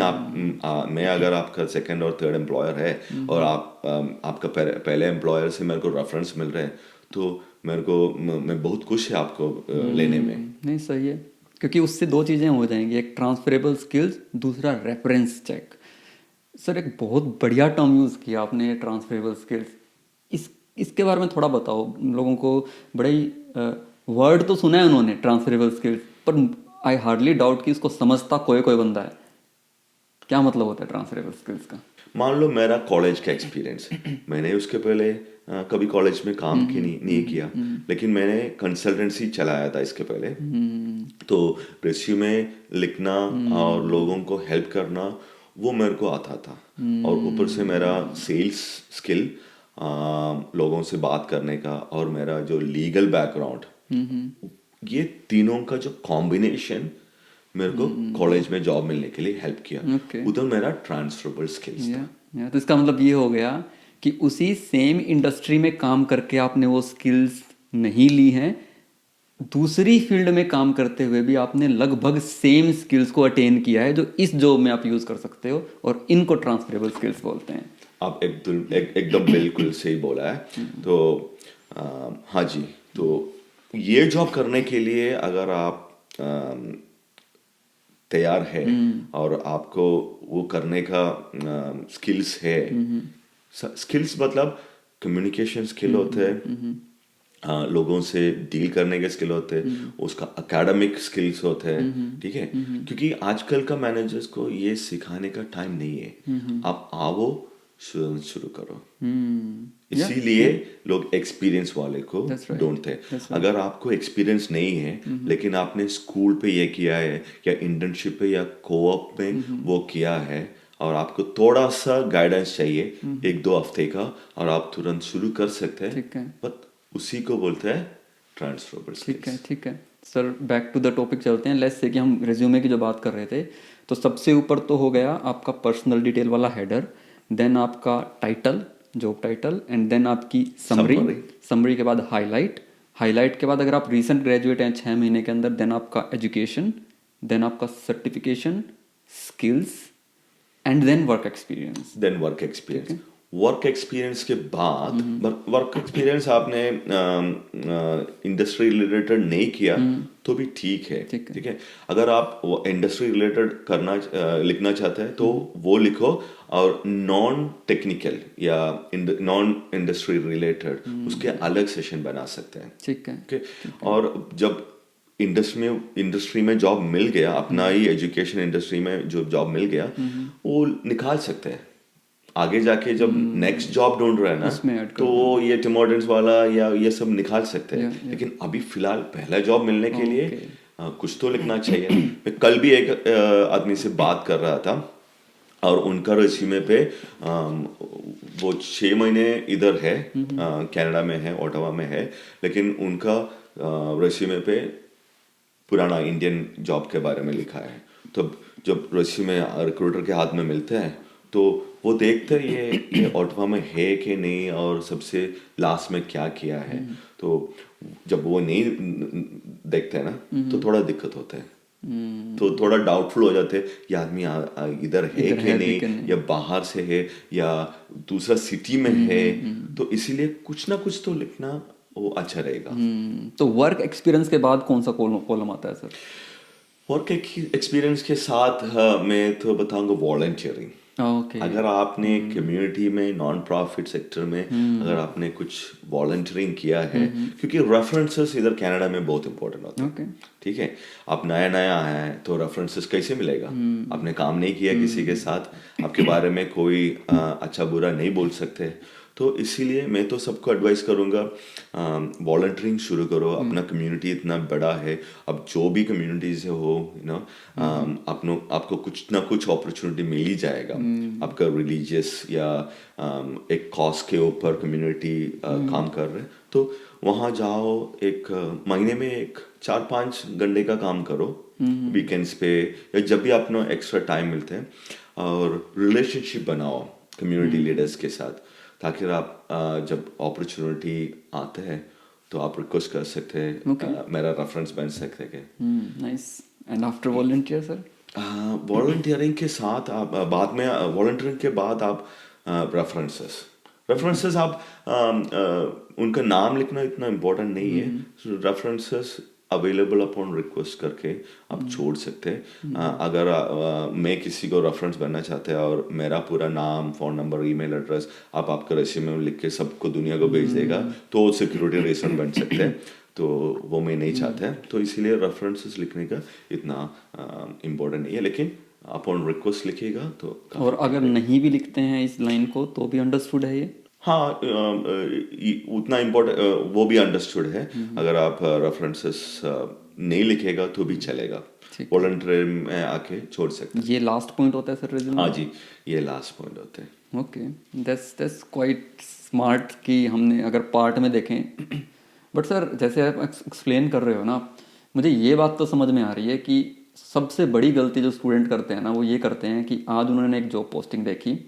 मैं अगर आपका सेकंड और थर्ड एम्प्लॉयर है और आपका पहले एम्प्लॉयर से मेरे को रेफरेंस मिल रहा है, तो मैं बहुत खुश है आपको लेने में। नहीं सही है, क्योंकि उससे 2 चीज़ें हो जाएंगी, एक ट्रांसफरेबल स्किल्स, दूसरा रेफरेंस चेक। सर एक बहुत बढ़िया टर्म यूज़ किया आपने, ट्रांसफरेबल स्किल्स। इसके बारे में थोड़ा बताओ लोगों को। बड़े वर्ड तो सुना है उन्होंने ट्रांसफरेबल स्किल्स, पर आई हार्डली डाउट कि इसको समझता कोई बंदा है। क्या मतलब होता है ट्रांसफरेबल स्किल्स का? मान लो मेरा कॉलेज का एक्सपीरियंस, मैंने उसके पहले कभी कॉलेज में काम नहीं किया, लेकिन मैंने कंसल्टेंसी चलाया था इसके पहले, तो रेज्यूमे लिखना और लोगों को हेल्प करना वो मेरे को आता था, और ऊपर से मेरा सेल्स स्किल, लोगों से बात करने का, और मेरा जो लीगल बैकग्राउंड, ये तीनों का जो कॉम्बिनेशन मेरे को कॉलेज में जॉब मिलने के लिए हेल्प किया। उधर मेरा ट्रांसफरेबल स्किल्स था। तो इसका मतलब ये हो गया कि उसी सेम इंडस्ट्री में काम करके आपने वो स्किल्स नहीं ली हैं, दूसरी फील्ड में काम करते हुए भी आपने लगभग सेम स्किल्स को अटेन किया है जो इस जॉब में आप यूज कर सकते हो, और इनको ट्रांसफरेबल स्किल्स बोलते हैं। आप एकदम बिल्कुल सही बोला है। तो हाँ जी, तो ये जॉब करने के लिए अगर आप तैयार है और आपको वो करने का स्किल्स है, स्किल्स मतलब कम्युनिकेशन स्किल होते हैं, लोगों से डील करने के स्किल होते हैं, उसका एकेडमिक स्किल्स होते हैं, ठीक है, क्योंकि आजकल का मैनेजर्स को ये सिखाने का टाइम नहीं है। आप आओ शुरू करो, इसीलिए लोग एक्सपीरियंस वाले को ढूंढते हैं। अगर आपको एक्सपीरियंस नहीं है लेकिन आपने स्कूल पे ये किया है या इंटर्नशिप पे या कोऑप में वो किया है और आपको थोड़ा सा गाइडेंस चाहिए 1-2 हफ्ते का, और आप तुरंत शुरू कर सकते हैं, बट उसी को बोलते हैं ट्रांसफरेबल स्किल्स। ठीक है sir, back to the topic चलते हैं। लेट्स से कि हम रिज्यूमे की जो बात कर रहे थे, तो सबसे ऊपर तो हो गया आपका पर्सनल डिटेल वाला हेडर, देन आपका title, job title, and then आपकी समरी के बाद हाईलाइट के बाद अगर आप रीसेंट ग्रेजुएट हैं 6 महीने के अंदर, देन आपका एजुकेशन, देन आपका certification, skills, and then work experience. Work experience के बाद, वर्क एक्सपीरियंस आपने इंडस्ट्री रिलेटेड नहीं किया तो भी ठीक है। अगर आप इंडस्ट्री रिलेटेड लिखना चाहते हैं तो वो लिखो, और नॉन टेक्निकल या नॉन इंडस्ट्री रिलेटेड उसके अलग सेशन बना सकते हैं, ठीक है। और जब इंडस्ट्री में जॉब मिल गया, अपना ही एजुकेशन इंडस्ट्री में जो जॉब मिल गया, वो निकाल सकते हैं। आगे जाके जब नेक्स्ट जॉब ढूंढ रहा है उसमें ना add कर तो वो ये टिम हॉर्टन्स वाला या ये सब निकाल सकते हैं Yeah, yeah. लेकिन अभी फिलहाल पहला जॉब मिलने के लिए Okay. कुछ तो लिखना चाहिए। मैं कल भी एक आदमी से बात कर रहा था और उनका रेज्यूमे पे वो 6 महीने इधर है कनाडा में है ओटावा में है लेकिन उनका रेज्यूमे पे पुराना इंडियन जॉब के बारे में लिखा है। तो जब रेज्यूमे रिक्रूटर के हाथ में मिलते हैं तो वो देखते हैं ये ओटावा में है कि नहीं और सबसे लास्ट में क्या किया है। तो जब वो नहीं देखते हैं ना तो थोड़ा दिक्कत होता है। तो थोड़ा डाउटफुल हो जाते हैं ये आदमी इधर है इधर कि है भी कि नहीं नहीं। या बाहर से है या दूसरा सिटी में है। तो इसीलिए कुछ ना कुछ तो लिखना वो अच्छा रहेगा। तो वर्क एक्सपीरियंस के बाद कौन सा कॉलम आता है सर? वर्क एक्सपीरियंस के साथ मैं तो बताऊंगा वॉलंटियरिंग। ओके। अगर आपने कम्युनिटी में नॉन प्रॉफिट सेक्टर में अगर आपने कुछ वॉलंटियरिंग किया है क्योंकि रेफरेंसेस इधर कनाडा में बहुत इंपॉर्टेंट होते हैं। ओके। ठीक है आप नया नया आया है तो रेफरेंसेस कैसे मिलेगा? आपने काम नहीं किया किसी के साथ आपके बारे में कोई अच्छा बुरा नहीं बोल सकते। तो इसीलिए मैं तो सबको एडवाइस करूँगा वॉलंटियरिंग शुरू करो। अपना कम्युनिटी इतना बड़ा है अब जो भी कम्युनिटी से हो आपको कुछ ना कुछ अपॉर्चुनिटी मिल ही जाएगा। आपका रिलीजियस या एक कॉज के ऊपर कम्युनिटी काम कर रहे तो वहाँ जाओ एक महीने में एक 4-5 घंटे का काम करो वीकेंड्स पे या जब भी अपना एक्स्ट्रा टाइम मिलते हैं और रिलेशनशिप बनाओ कम्युनिटी लीडर्स के साथ ताकि आप जब अपॉर्चुनिटी आते हैं तो आप रिक्वेस्ट कर सकते हैं मेरा रेफरेंस बन सकते हैं। Nice. And after volunteer sir? Volunteering के साथ आप बाद में वॉलंटियरिंग के बाद आप रेफरेंसेस आप उनका नाम लिखना इतना इम्पोर्टेंट नहीं है। रेफरेंसेस अवेलेबल अपॉन रिक्वेस्ट करके आप छोड़ सकते हैं। अगर मैं किसी को रेफरेंस बनना चाहते हैं और मेरा पूरा नाम फ़ोन नंबर ईमेल एड्रेस आप आपका रेज्यूमे में लिख के सबको दुनिया को भेज देगा तो सिक्योरिटी रीजन बन सकते हैं। तो वो मैं नहीं चाहते हैं तो इसीलिए रेफरेंसेस लिखने का इतना इम्पोर्टेंट नहीं है लेकिन अपॉन रिक्वेस्ट लिखिएगा तो और अगर नहीं भी लिखते हैं इस लाइन को तो भी अंडरस्टूड है ये? हाँ उतना इम्पोर्टेंट वो भी अंडरस्टूड है। अगर आप रेफरेंसेस नहीं लिखेगा तो भी चलेगा वॉलंटियर में आके छोड़ सकते हैं। ये लास्ट पॉइंट होता है सर रिज्यूमे? हाँ जी ये लास्ट पॉइंट होता है। ओके दैट्स क्वाइट स्मार्ट कि हमने अगर पार्ट में देखें बट सर जैसे आप एक्सप्लेन कर रहे हो ना मुझे ये बात तो समझ में आ रही है कि सबसे बड़ी गलती जो स्टूडेंट करते हैं ना वो ये करते हैं कि आज उन्होंने एक जॉब पोस्टिंग देखी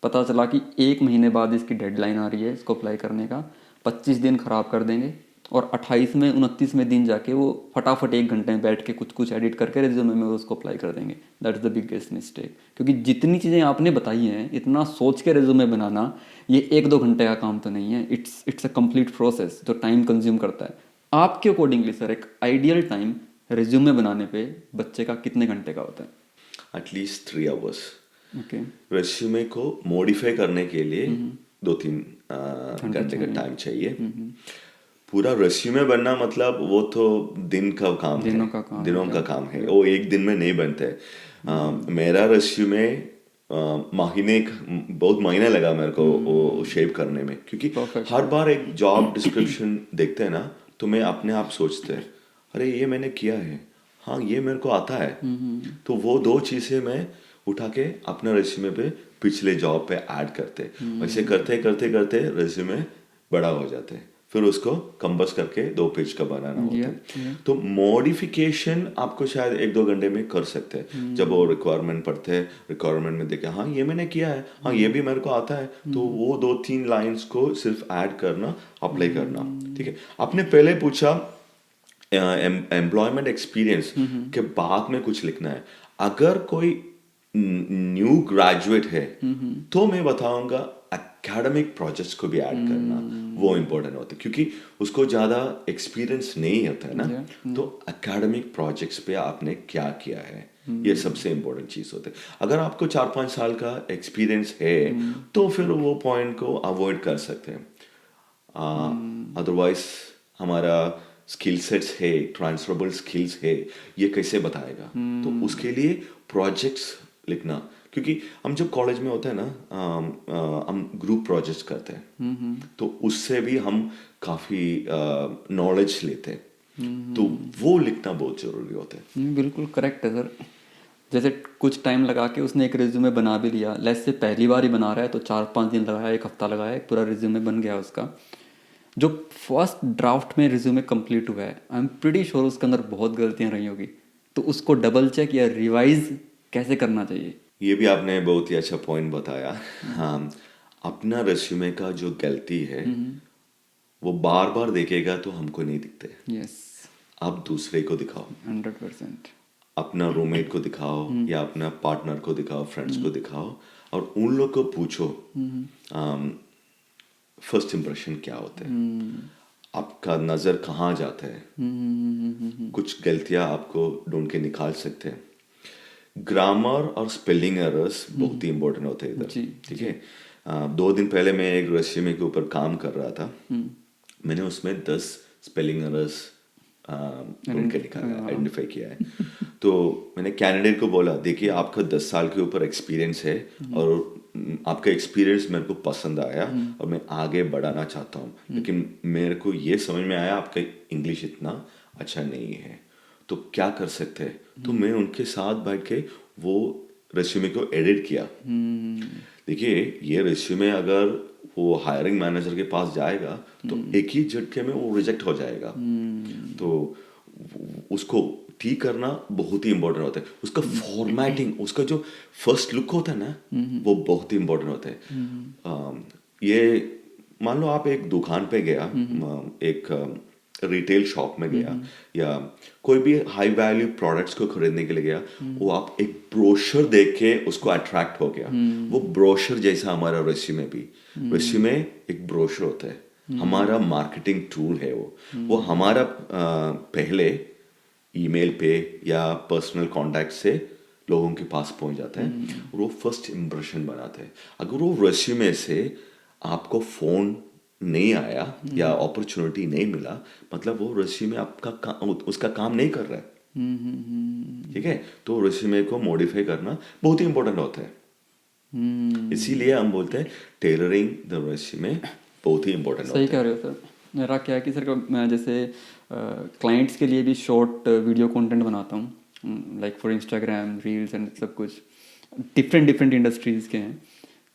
पता चला कि 1 महीने बाद इसकी डेडलाइन आ रही है इसको अप्लाई करने का 25 दिन ख़राब कर देंगे और 28वें 29वें दिन जाके वो फटाफट 1 घंटे में बैठ के कुछ एडिट करके रिज्यूमे में उसको अप्लाई कर देंगे। That is the biggest mistake क्योंकि जितनी चीज़ें आपने बताई हैं इतना सोच के रिज्यूमे बनाना ये 1-2 घंटे का काम तो नहीं है। इट्स अ कंप्लीट प्रोसेस जो टाइम कंज्यूम करता है। आपके अकॉर्डिंगली सर एक आइडियल टाइम रिज्यूमे बनाने पे बच्चे का कितने घंटे का होता है? At least 3 hours. ओके। रेज्यूमे को मॉडिफाई करने के लिए 2-3 घंटे का टाइम चाहिए। पूरा रेज्यूमे बनना मतलब वो तो दिन का काम है दिनों का काम है वो एक दिन में नहीं बनते। मेरा रेज्यूमे बहुत महीने लगा मेरे को वो शेप करने में क्योंकि हर बार एक जॉब डिस्क्रिप्शन देखते हैं ना तो मैं अपने आप सोचते हैं अरे ये मैंने किया है हाँ ये मेरे को आता है। तो वो 2 चीज़ें मैं उठा के अपने रेज्यूमे पे पिछले जॉब पे ऐड करते वैसे करते करते करते रेज्यूमे बड़ा हो जाते हैं फिर उसको कंबस करके 2 पेज का बनाना होता है। तो मॉडिफिकेशन आपको शायद 1-2 घंटे में कर सकते हैं जब वो रिक्वायरमेंट पढ़ते हैं रिक्वायरमेंट में देखे हाँ ये मैंने किया है हाँ ये भी मेरे को आता है तो वो 2-3 लाइंस को सिर्फ ऐड करना अप्लाई करना। ठीक है आपने पहले पूछा एम्प्लॉयमेंट एक्सपीरियंस के बाद में कुछ लिखना है। अगर कोई न्यू ग्रेजुएट है तो मैं बताऊंगा एकेडमिक प्रोजेक्ट्स को भी ऐड करना वो इम्पोर्टेंट होता है क्योंकि उसको ज़्यादा एक्सपीरियंस नहीं होता है ना। तो एकेडमिक प्रोजेक्ट्स पे आपने क्या किया है ये सबसे इम्पोर्टेंट चीज़ होता है। अगर आपको 4-5 साल का एक्सपीरियंस है तो फिर वो पॉइंट को अवॉइड कर सकते हैं। अदरवाइज हमारा स्किल सेट्स है ट्रांसफरेबल स्किल्स है ये कैसे बताएगा। तो उसके लिए प्रोजेक्ट्स लिखना क्योंकि हम जब कॉलेज में होते हैं ना हम ग्रुप प्रोजेक्ट्स करते हैं तो उससे भी हम काफ़ी नॉलेज लेते हैं, तो वो लिखना बहुत ज़रूरी होता है। बिल्कुल करेक्ट है सर। जैसे कुछ टाइम लगा के उसने एक रिज्यूमे बना भी लिया, लेट्स से पहली बार ही बना रहा है तो 4-5 दिन लगाया, 1 हफ्ता लगाया, एक पूरा रिज्यूमे बन गया उसका। जो फर्स्ट ड्राफ्ट में रिज्यूमे कंप्लीट हुआ है, आई एम प्रीटी श्योर उसके अंदर बहुत गलतियां रही होगी, तो उसको डबल चेक या रिवाइज कैसे करना चाहिए? ये भी आपने बहुत ही अच्छा पॉइंट बताया। हाँ, अपना रेज्यूमे का जो गलती है वो बार बार देखेगा तो हमको नहीं दिखते, यस, आप दूसरे को दिखाओ, 100%। अपना रूममेट को दिखाओ या अपना पार्टनर को दिखाओ, फ्रेंड्स को दिखाओ और उन लोग को पूछो फर्स्ट इम्प्रेशन क्या होता है, आपका नज़र कहाँ जाता है, कुछ गलतियाँ आपको ढूंढ के निकाल सकते हैं। ग्रामर और स्पेलिंग एरर्स बहुत ही इंपॉर्टेंट होते हैं इधर, जी, ठीक है। 2 दिन पहले मैं एक रेज्यूमे के ऊपर काम कर रहा था, मैंने उसमें 10 स्पेलिंग एरर्स ढूंढ के निकाला, आइडेंटिफाई किया है। तो मैंने कैंडिडेट को बोला, देखिए आपका 10 साल के ऊपर एक्सपीरियंस है और आपका एक्सपीरियंस मेरे को पसंद आया और मैं आगे बढ़ाना चाहता हूँ, लेकिन मेरे को ये समझ में आया आपका इंग्लिश इतना अच्छा नहीं है, तो क्या कर सकते हैं। तो मैं उनके साथ बैठ के वो रेज्यूमे को एडिट किया। देखिए ये रेज्यूमे अगर वो हायरिंग मैनेजर के पास जाएगा तो एक ही झटके में वो रिजेक्ट हो जाएगा, तो उसको ठीक करना बहुत ही इंपॉर्टेंट होता है। उसका फॉर्मेटिंग, उसका जो फर्स्ट लुक होता है ना वो बहुत ही इंपॉर्टेंट होता है। ये मान लो आप एक दुकान पे गया, एक रिटेल शॉप में गया या कोई भी हाई वैल्यू प्रोडक्ट्स को खरीदने के लिए गया, वो आप एक ब्रोशर देख के उसको अट्रैक्ट हो गया, वो ब्रोशर जैसा हमारा रेज्यूमे भी, रेज्यूमे एक ब्रोशर होता है, हमारा मार्केटिंग टूल है वो हमारा पहले ईमेल पे या पर्सनल कांटेक्ट से लोगों के पास पहुंच जाता है और वो फर्स्ट इम्प्रेशन बनाते हैं। अगर वो रेज्यूमे से आपको फोन नहीं आया या अपॉर्चुनिटी नहीं मिला, मतलब वो रेज्यूमे आपका उसका काम नहीं कर रहा है, ठीक है। तो रेज्यूमे को मॉडिफाई करना बहुत ही इंपॉर्टेंट होता है, इसीलिए हम बोलते हैं टेलरिंग द रेज्यूमे बहुत ही इंपॉर्टेंट होता है। सही कह रहे हो सर। मेरा क्या है कि सर मैं जैसे क्लाइंट्स के लिए भी शॉर्ट वीडियो कंटेंट बनाता हूँ, like for Instagram reels and सब कुछ, डिफरेंट इंडस्ट्रीज़ के हैं।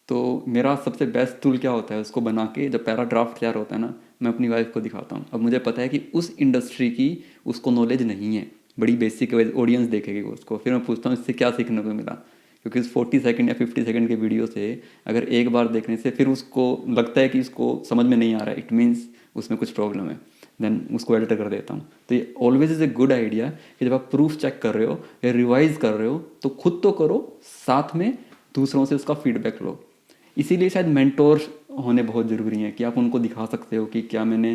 तो मेरा सबसे बेस्ट टूल क्या होता है, उसको बना के जब पैराग्राफ तैयार होता है ना, मैं अपनी वाइफ को दिखाता हूँ। अब मुझे पता है कि उस इंडस्ट्री की उसको नॉलेज नहीं है, बड़ी बेसिक ऑडियंस देखेगी उसको, फिर मैं पूछता हूँ इससे क्या सीखने को मिला, क्योंकि इस 40 सेकंड या 50 सेकंड के वीडियो से अगर एक बार देखने से फिर उसको लगता है कि इसको समझ में नहीं आ रहा है, इट मीन्स उसमें कुछ प्रॉब्लम है, देन उसको एडिट कर देता हूँ। तो ये always is a good idea कि जब आप प्रूफ चेक कर रहे हो या रिवाइज कर रहे हो तो खुद तो करो, साथ में दूसरों से उसका फीडबैक लो। इसीलिए शायद मेंटोर होने बहुत ज़रूरी है कि आप उनको दिखा सकते हो कि क्या मैंने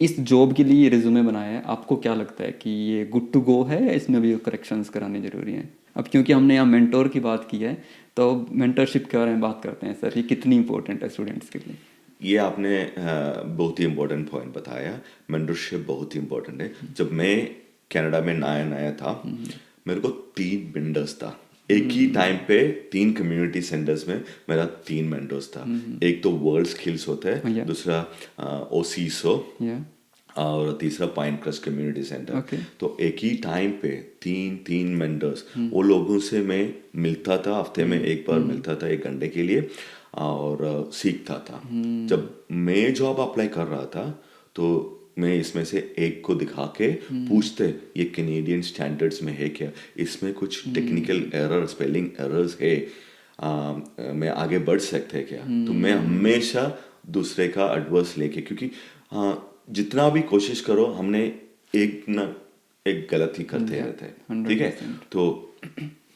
इस जॉब के लिए रिज्यूमे बनाया है, आपको क्या लगता है कि ये गुड टू गो है या इसमें भी करेक्शंस कराने ज़रूरी हैं। अब क्योंकि हमने यहाँ मेंटोर की बात की है तो मेंटरशिप के बारे में बात करते हैं सर, ये कितनी इंपॉर्टेंट है स्टूडेंट्स के लिए? ये आपने बहुत ही इम्पोर्टेंट पॉइंट बताया, मेंटरशिप बहुत ही इम्पोर्टेंट है। जब मैं कनाडा में नया था, मेरे को 3 मेंटर्स था, एक ही टाइम पे 3 कम्युनिटी सेंटर्स में मेरा 3 मेंटर्स था। एक तो वर्ल्ड स्किल्स होता है, दूसरा ओसीसो और तीसरा पाइन क्रस्ट कम्युनिटी सेंटर। तो एक ही टाइम पे 3 मेंटर्स, वो लोगों से मैं मिलता था, हफ्ते में एक बार मिलता था 1 घंटे के लिए और सीखता था। जब मैं जॉब अप्लाई कर रहा था तो मैं इसमें से एक को दिखा के पूछते ये कैनेडियन स्टैंडर्ड्स में है क्या, इसमें कुछ टेक्निकल एरर, स्पेलिंग एरर्स है, मैं आगे बढ़ सकते हैं क्या। तो मैं हमेशा दूसरे का एडवाइस लेके, क्योंकि जितना भी कोशिश करो हमने एक न एक गलती करते रहते हैं, ठीक है। तो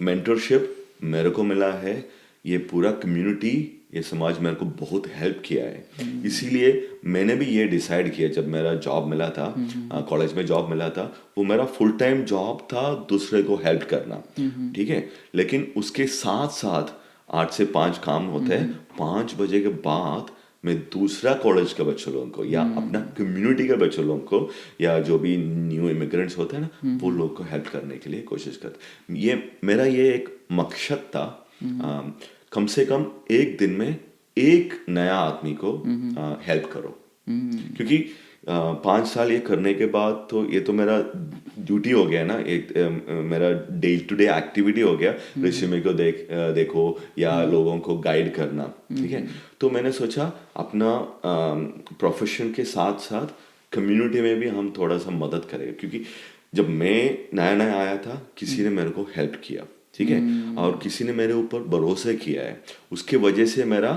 मेंटरशिप मेरे को मिला है, ये पूरा कम्युनिटी, ये समाज मेरे को बहुत हेल्प किया है। इसीलिए मैंने भी ये डिसाइड किया, जब मेरा जॉब मिला था, कॉलेज में जॉब मिला था, वो मेरा फुल टाइम जॉब था दूसरे को हेल्प करना, ठीक है। लेकिन उसके साथ साथ 8 से 5 काम होते हैं, 5 बजे के बाद मैं दूसरा कॉलेज के बच्चों लोगों को या अपना कम्युनिटी के बच्चों लोगों को या जो भी न्यू इमिग्रेंट्स होते हैं ना वो लोग को हेल्प करने के लिए कोशिश करते। ये एक मकसद था, कम से कम एक दिन में एक नया आदमी को हेल्प करो, क्योंकि 5 साल ये करने के बाद तो ये तो मेरा ड्यूटी हो गया ना, एक मेरा डे टू डे एक्टिविटी हो गया, रिज्यूमे को देखो या लोगों को गाइड करना, ठीक है। तो मैंने सोचा अपना प्रोफेशन के साथ साथ कम्युनिटी में भी हम थोड़ा सा मदद करें, क्योंकि जब मैं नया नया आया था किसी ने मेरे को हेल्प किया, ठीक है, और किसी ने मेरे ऊपर भरोसा किया है, उसके वजह से मेरा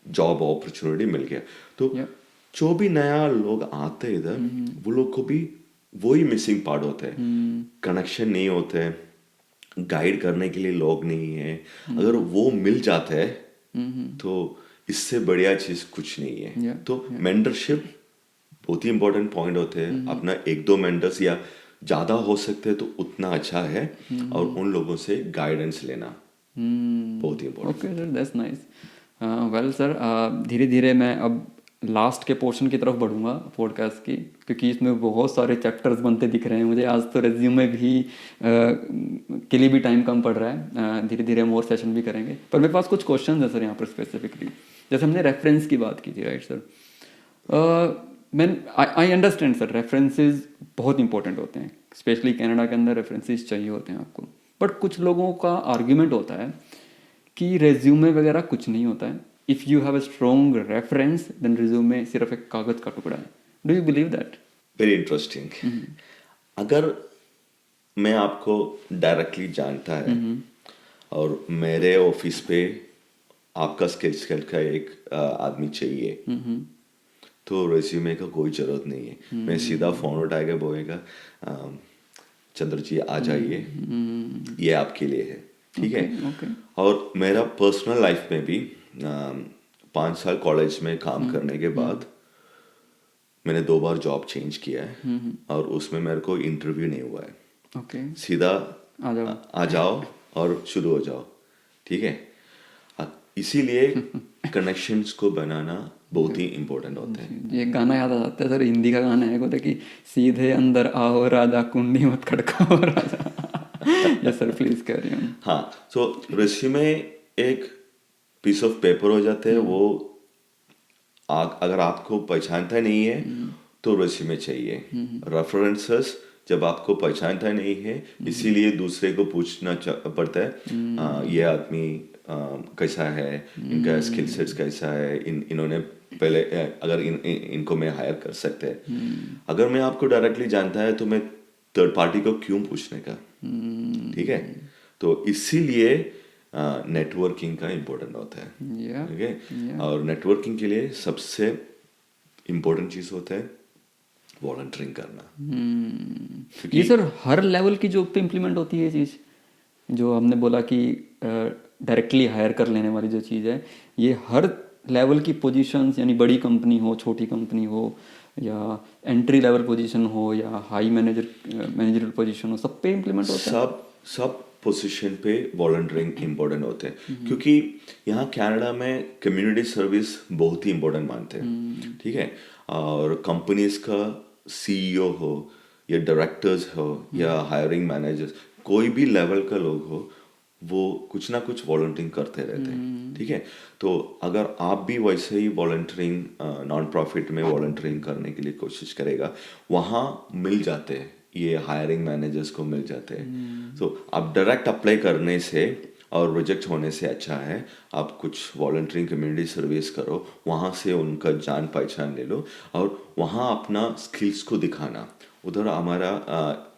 जॉब अपॉर्चुनिटी मिल गया। तो जो भी नया लोग आते हैं इधर वो लोग को भी वही मिसिंग पार्ट होता है, कनेक्शन नहीं होते हैं, गाइड करने के लिए लोग नहीं है। अगर वो मिल जाता है तो इससे बढ़िया चीज कुछ नहीं है। तो मेंटरशिप बहुत ही इंपॉर्टेंट पॉइंट होते हैं। अपना 1-2 मेंटर्स या ज्यादा हो सकते हैं तो उतना अच्छा है, और उन लोगों से गाइडेंस लेना बहुत ही important. Okay sir, that's nice. Well sir, धीरे धीरे मैं अब लास्ट के पोर्शन की तरफ बढ़ूंगा पॉडकास्ट की, क्योंकि इसमें बहुत सारे चैप्टर्स बनते दिख रहे हैं मुझे। आज तो रेज्यूमे भी के लिए भी टाइम कम पड़ रहा है, धीरे धीरे हम और सेशन भी करेंगे। पर मेरे पास कुछ क्वेश्चन है सर यहाँ पर स्पेसिफिकली। जैसे हमने रेफरेंस की बात की थी, राइट सर? मैं आई अंडरस्टैंड सर, रेफरेंसेस बहुत इंपॉर्टेंट होते हैं, स्पेशली कनाडा के अंदर रेफरेंसेस चाहिए होते हैं आपको। बट कुछ लोगों का आर्ग्यूमेंट होता है कि रेज्यूमे वगैरह कुछ नहीं होता है, if you have a strong reference then resume सिर्फ एक कागज का टुकड़ा है। Do you believe that? Very interesting. अगर मैं आपको डायरेक्टली जानता है और मेरे ऑफिस पे आपका स्किल का एक आदमी चाहिए, तो रेज्यूमे का कोई जरूरत नहीं है। मैं सीधा फोन उठा के बोलेगा, चंद्र जी आ जाइए, ये आपके लिए है, ठीक है। और मेरा पर्सनल लाइफ में भी 5 साल कॉलेज में काम करने के बाद मैंने 2 बार जॉब चेंज किया है, और उसमें मेरे को इंटरव्यू नहीं हुआ है। सीधा आ जाओ और शुरू हो जाओ, ठीक है। इसीलिए कनेक्शंस को बनाना बहुत ही इम्पोर्टेंट होता है। ये गाना याद आ जाता है सर, हिंदी का गाना है बोलते कि सीधे अंदर आओ राजा, कुंडी मत खड़काओ राजा। Yes sir, please carry on. हाँ, सो रेज्यूमे एक पीस ऑफ पेपर हो जाते हैं। वो अगर आपको पहचानता नहीं है तो रेज्यूमे चाहिए। रेफरेंसेस जब आपको पहचानता नहीं है, इसीलिए दूसरे को पूछना पड़ता है, ये आदमी कैसा है, इनका स्किल सेट्स कैसा है, इन्होंने पहले अगर इनको मैं हायर कर सकते हैं। अगर मैं आपको डायरेक्टली जानता है तो मैं थर्ड पार्टी को क्यों पूछने का, ठीक है। तो इसीलिए नेटवर्किंग का इम्पोर्टेंट होता है, ठीक है। और नेटवर्किंग के लिए सबसे इम्पोर्टेंट चीज होता है वॉलंटियरिंग करना। ये सर हर लेवल की जॉब पे इम्प्लीमेंट होती है ये चीज़, जो हमने बोला कि डायरेक्टली हायर कर लेने वाली जो चीज़ है, ये हर लेवल की पोजीशंस, यानी बड़ी कंपनी हो, छोटी कंपनी हो, या एंट्री लेवल पोजीशन हो, या हाई मैनेजरल पोजीशन हो, सब पे इम्प्लीमेंट होता है। सब पोजीशन पे वॉलंटियरिंग इम्पोर्टेंट होते हैं, क्योंकि यहाँ कनाडा में कम्युनिटी सर्विस बहुत ही इम्पोर्टेंट मानते हैं, ठीक है। और कंपनीज का सीईओ हो या डायरेक्टर्स हो या हायरिंग मैनेजर्स, कोई भी लेवल का लोग हो, वो कुछ ना कुछ वॉलंटियरिंग करते रहते हैं, ठीक है। तो अगर आप भी वैसे ही वॉलंटियरिंग नॉन प्रॉफिट में वॉलंटियरिंग करने के लिए कोशिश करेगा, वहाँ मिल जाते हैं, ये हायरिंग मैनेजर्स को मिल जाते हैं। तो आप डायरेक्ट अप्लाई करने से और रिजेक्ट होने से अच्छा है आप कुछ वॉलंटियरिंग कम्युनिटी सर्विस करो, वहाँ से उनका जान पहचान ले लो और वहाँ अपना स्किल्स को दिखाना। उधर हमारा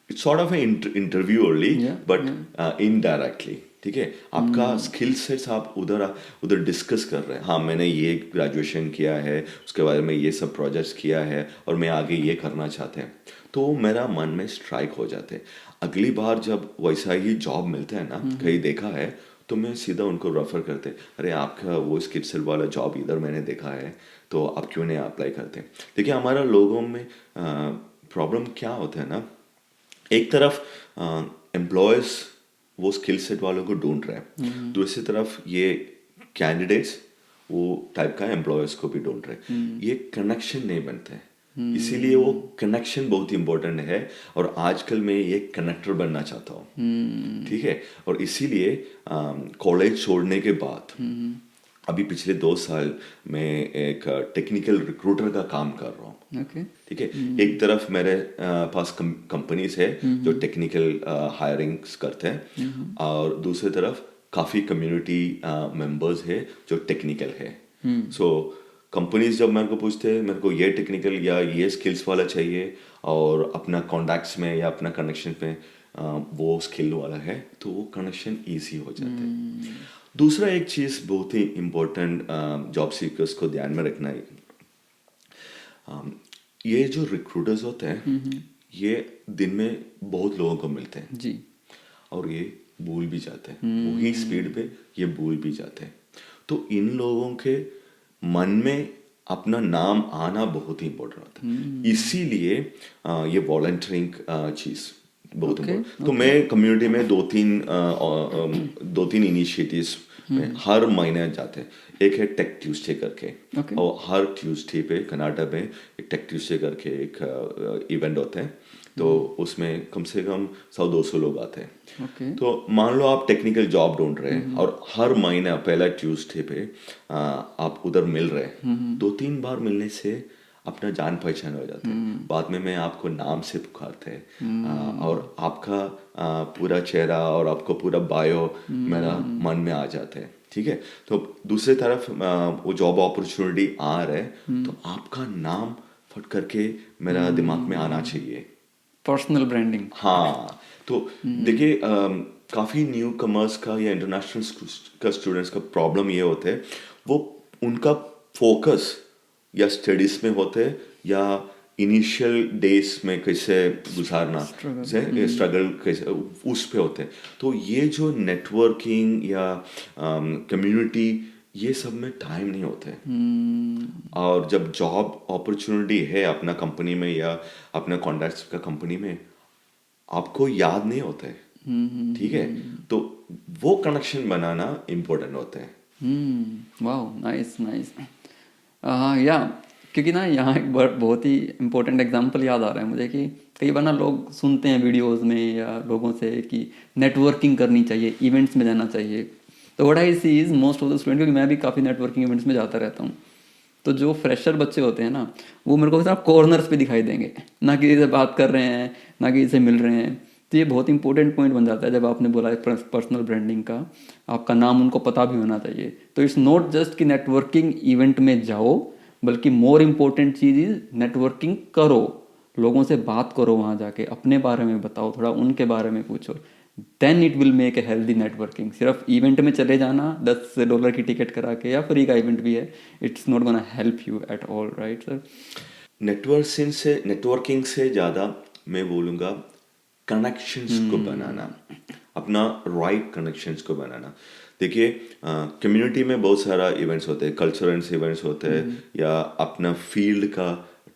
it's sort of interview only, but indirectly, ठीक है। आपका स्किल सेट्स आप उधर डिस्कस कर रहे हैं। हाँ, मैंने ये ग्रेजुएशन किया है, उसके बारे में ये सब प्रोजेक्ट्स किया है और मैं आगे ये करना चाहते हैं, तो मेरा मन में स्ट्राइक हो जाते हैं। अगली बार जब वैसा ही जॉब मिलता है ना, कहीं देखा है, तो मैं सीधा उनको रेफर करते, अरे आपका वो स्किल सेट वाला जॉब इधर मैंने देखा है, तो आप क्यों नहीं अप्लाई करते। देखिए हमारा लोगों में प्रॉब्लम क्या होता है ना, एक तरफ एम्प्लॉयज वो स्किल सेट वालों को ढूंढ रहे हैं, दूसरी तरफ ये कैंडिडेट्स वो टाइप का एम्प्लॉयर्स को भी ढूंढ रहे। ये कनेक्शन नहीं बनते, इसीलिए वो कनेक्शन बहुत इंपॉर्टेंट है। और आजकल मैं ये कनेक्टर बनना चाहता हूँ, ठीक है। और इसीलिए कॉलेज छोड़ने के बाद अभी पिछले 2 साल मैं एक टेक्निकल रिक्रूटर का काम कर रहा हूँ, ओके। ठीक है। एक तरफ मेरे पास कंपनीज है जो टेक्निकल हायरिंग्स करते हैं, और दूसरी तरफ काफ़ी कम्युनिटी मेंबर्स है जो टेक्निकल है। सो कंपनीज जब मेरे को पूछते हैं मेरे को ये टेक्निकल या ये स्किल्स वाला चाहिए, और अपना कॉन्टैक्ट्स में या अपना कनेक्शन में वो स्किल वाला है, तो वो कनेक्शन ईजी हो जाते हैं। दूसरा एक चीज़ बहुत ही इम्पोर्टेंट जॉब सीकर्स को ध्यान में रखना है, ये जो रिक्रूटर्स होते हैं ये दिन में बहुत लोगों को मिलते हैं जी, और ये भूल भी जाते हैं, वही स्पीड पे ये भूल भी जाते हैं। तो इन लोगों के मन में अपना नाम आना बहुत ही इम्पोर्टेंट होता है, इसीलिए ये वॉलंटियरिंग चीज़ बहुत इम्पोर्टेंट। तो मैं कम्युनिटी में दो तीन इनिशिएटिव्स में हर महीने जाते हैं। एक है टेक ट्यूसडे करके, और हर ट्यूसडे पे कनाडा में एक टेक ट्यूसडे करके एक इवेंट होता है, तो उसमें कम से कम 100-200 लोग आते हैं। तो मान लो आप टेक्निकल जॉब ढूंढ रहे हैं और हर महीना पहला ट्यूसडे पे आप उधर मिल रहे हैं, 2-3 बार मिलने से अपना जान पहचान हो जाता है। बाद में मैं आपको नाम से पुकारते हैं, और आपका पूरा चेहरा और आपको पूरा बायो मेरा मन में आ जाता है, ठीक है। तो दूसरी तरफ वो जॉब अपॉर्चुनिटी आ रहा है, तो आपका नाम फट करके मेरा दिमाग में आना चाहिए। Personal branding. हाँ, तो देखिए काफ़ी न्यू कमर्स का या इंटरनेशनल का स्टूडेंट्स का प्रॉब्लम ये होता है, वो उनका फोकस या स्टडीज में होते हैं या इनिशियल डेज में कैसे गुजारना से स्ट्रगल कैसे उस पे होते हैं। तो ये जो नेटवर्किंग या कम्युनिटी ये सब में टाइम नहीं होता है। और जब जॉब अपॉर्चुनिटी है अपना कंपनी में या अपना कॉन्टैक्ट्स का कंपनी में, आपको याद नहीं होता है, ठीक है। तो वो कनेक्शन बनाना इम्पोर्टेंट होता है। Wow, nice nice. या क्योंकि ना यहाँ एक बहुत ही इम्पोर्टेंट एग्जांपल याद आ रहा है मुझे कि कई बार ना लोग सुनते हैं वीडियोस में या लोगों से कि नेटवर्किंग करनी चाहिए, इवेंट्स में जाना चाहिए। तो what I see is most of the student, क्योंकि मैं भी काफ़ी नेटवर्किंग इवेंट्स में जाता रहता हूँ, तो जो फ्रेशर बच्चे होते हैं ना, वो मेरे को सिर्फ कॉर्नर्स पे दिखाई देंगे, ना किसी से बात कर रहे हैं ना किसी से मिल रहे हैं। तो ये बहुत इंपॉर्टेंट पॉइंट बन जाता है जब आपने बोला पर्सनल ब्रांडिंग का, आपका नाम उनको पता भी होना चाहिए। तो इट्स नॉट जस्ट कि नेटवर्किंग इवेंट में जाओ, बल्कि more important cheese is networking करो, लोगों से बात करो, वहाँ जाके अपने बारे में बताओ, थोड़ा उनके बारे में पूछो, then it will make a healthy networking. सिर्फ इवेंट में चले जाना $10 की टिकट करा के, या फ्री का इवेंट भी है, it's not gonna help you at all, right sir. Networking से ज़्यादा मैं बोलूँगा कनेक्शंस को बनाना, अपना राइट कनेक्शंस को बनाना। देखिए कम्युनिटी में बहुत सारा इवेंट्स होते हैं, कल्चरल इवेंट्स होते हैं या अपना फील्ड का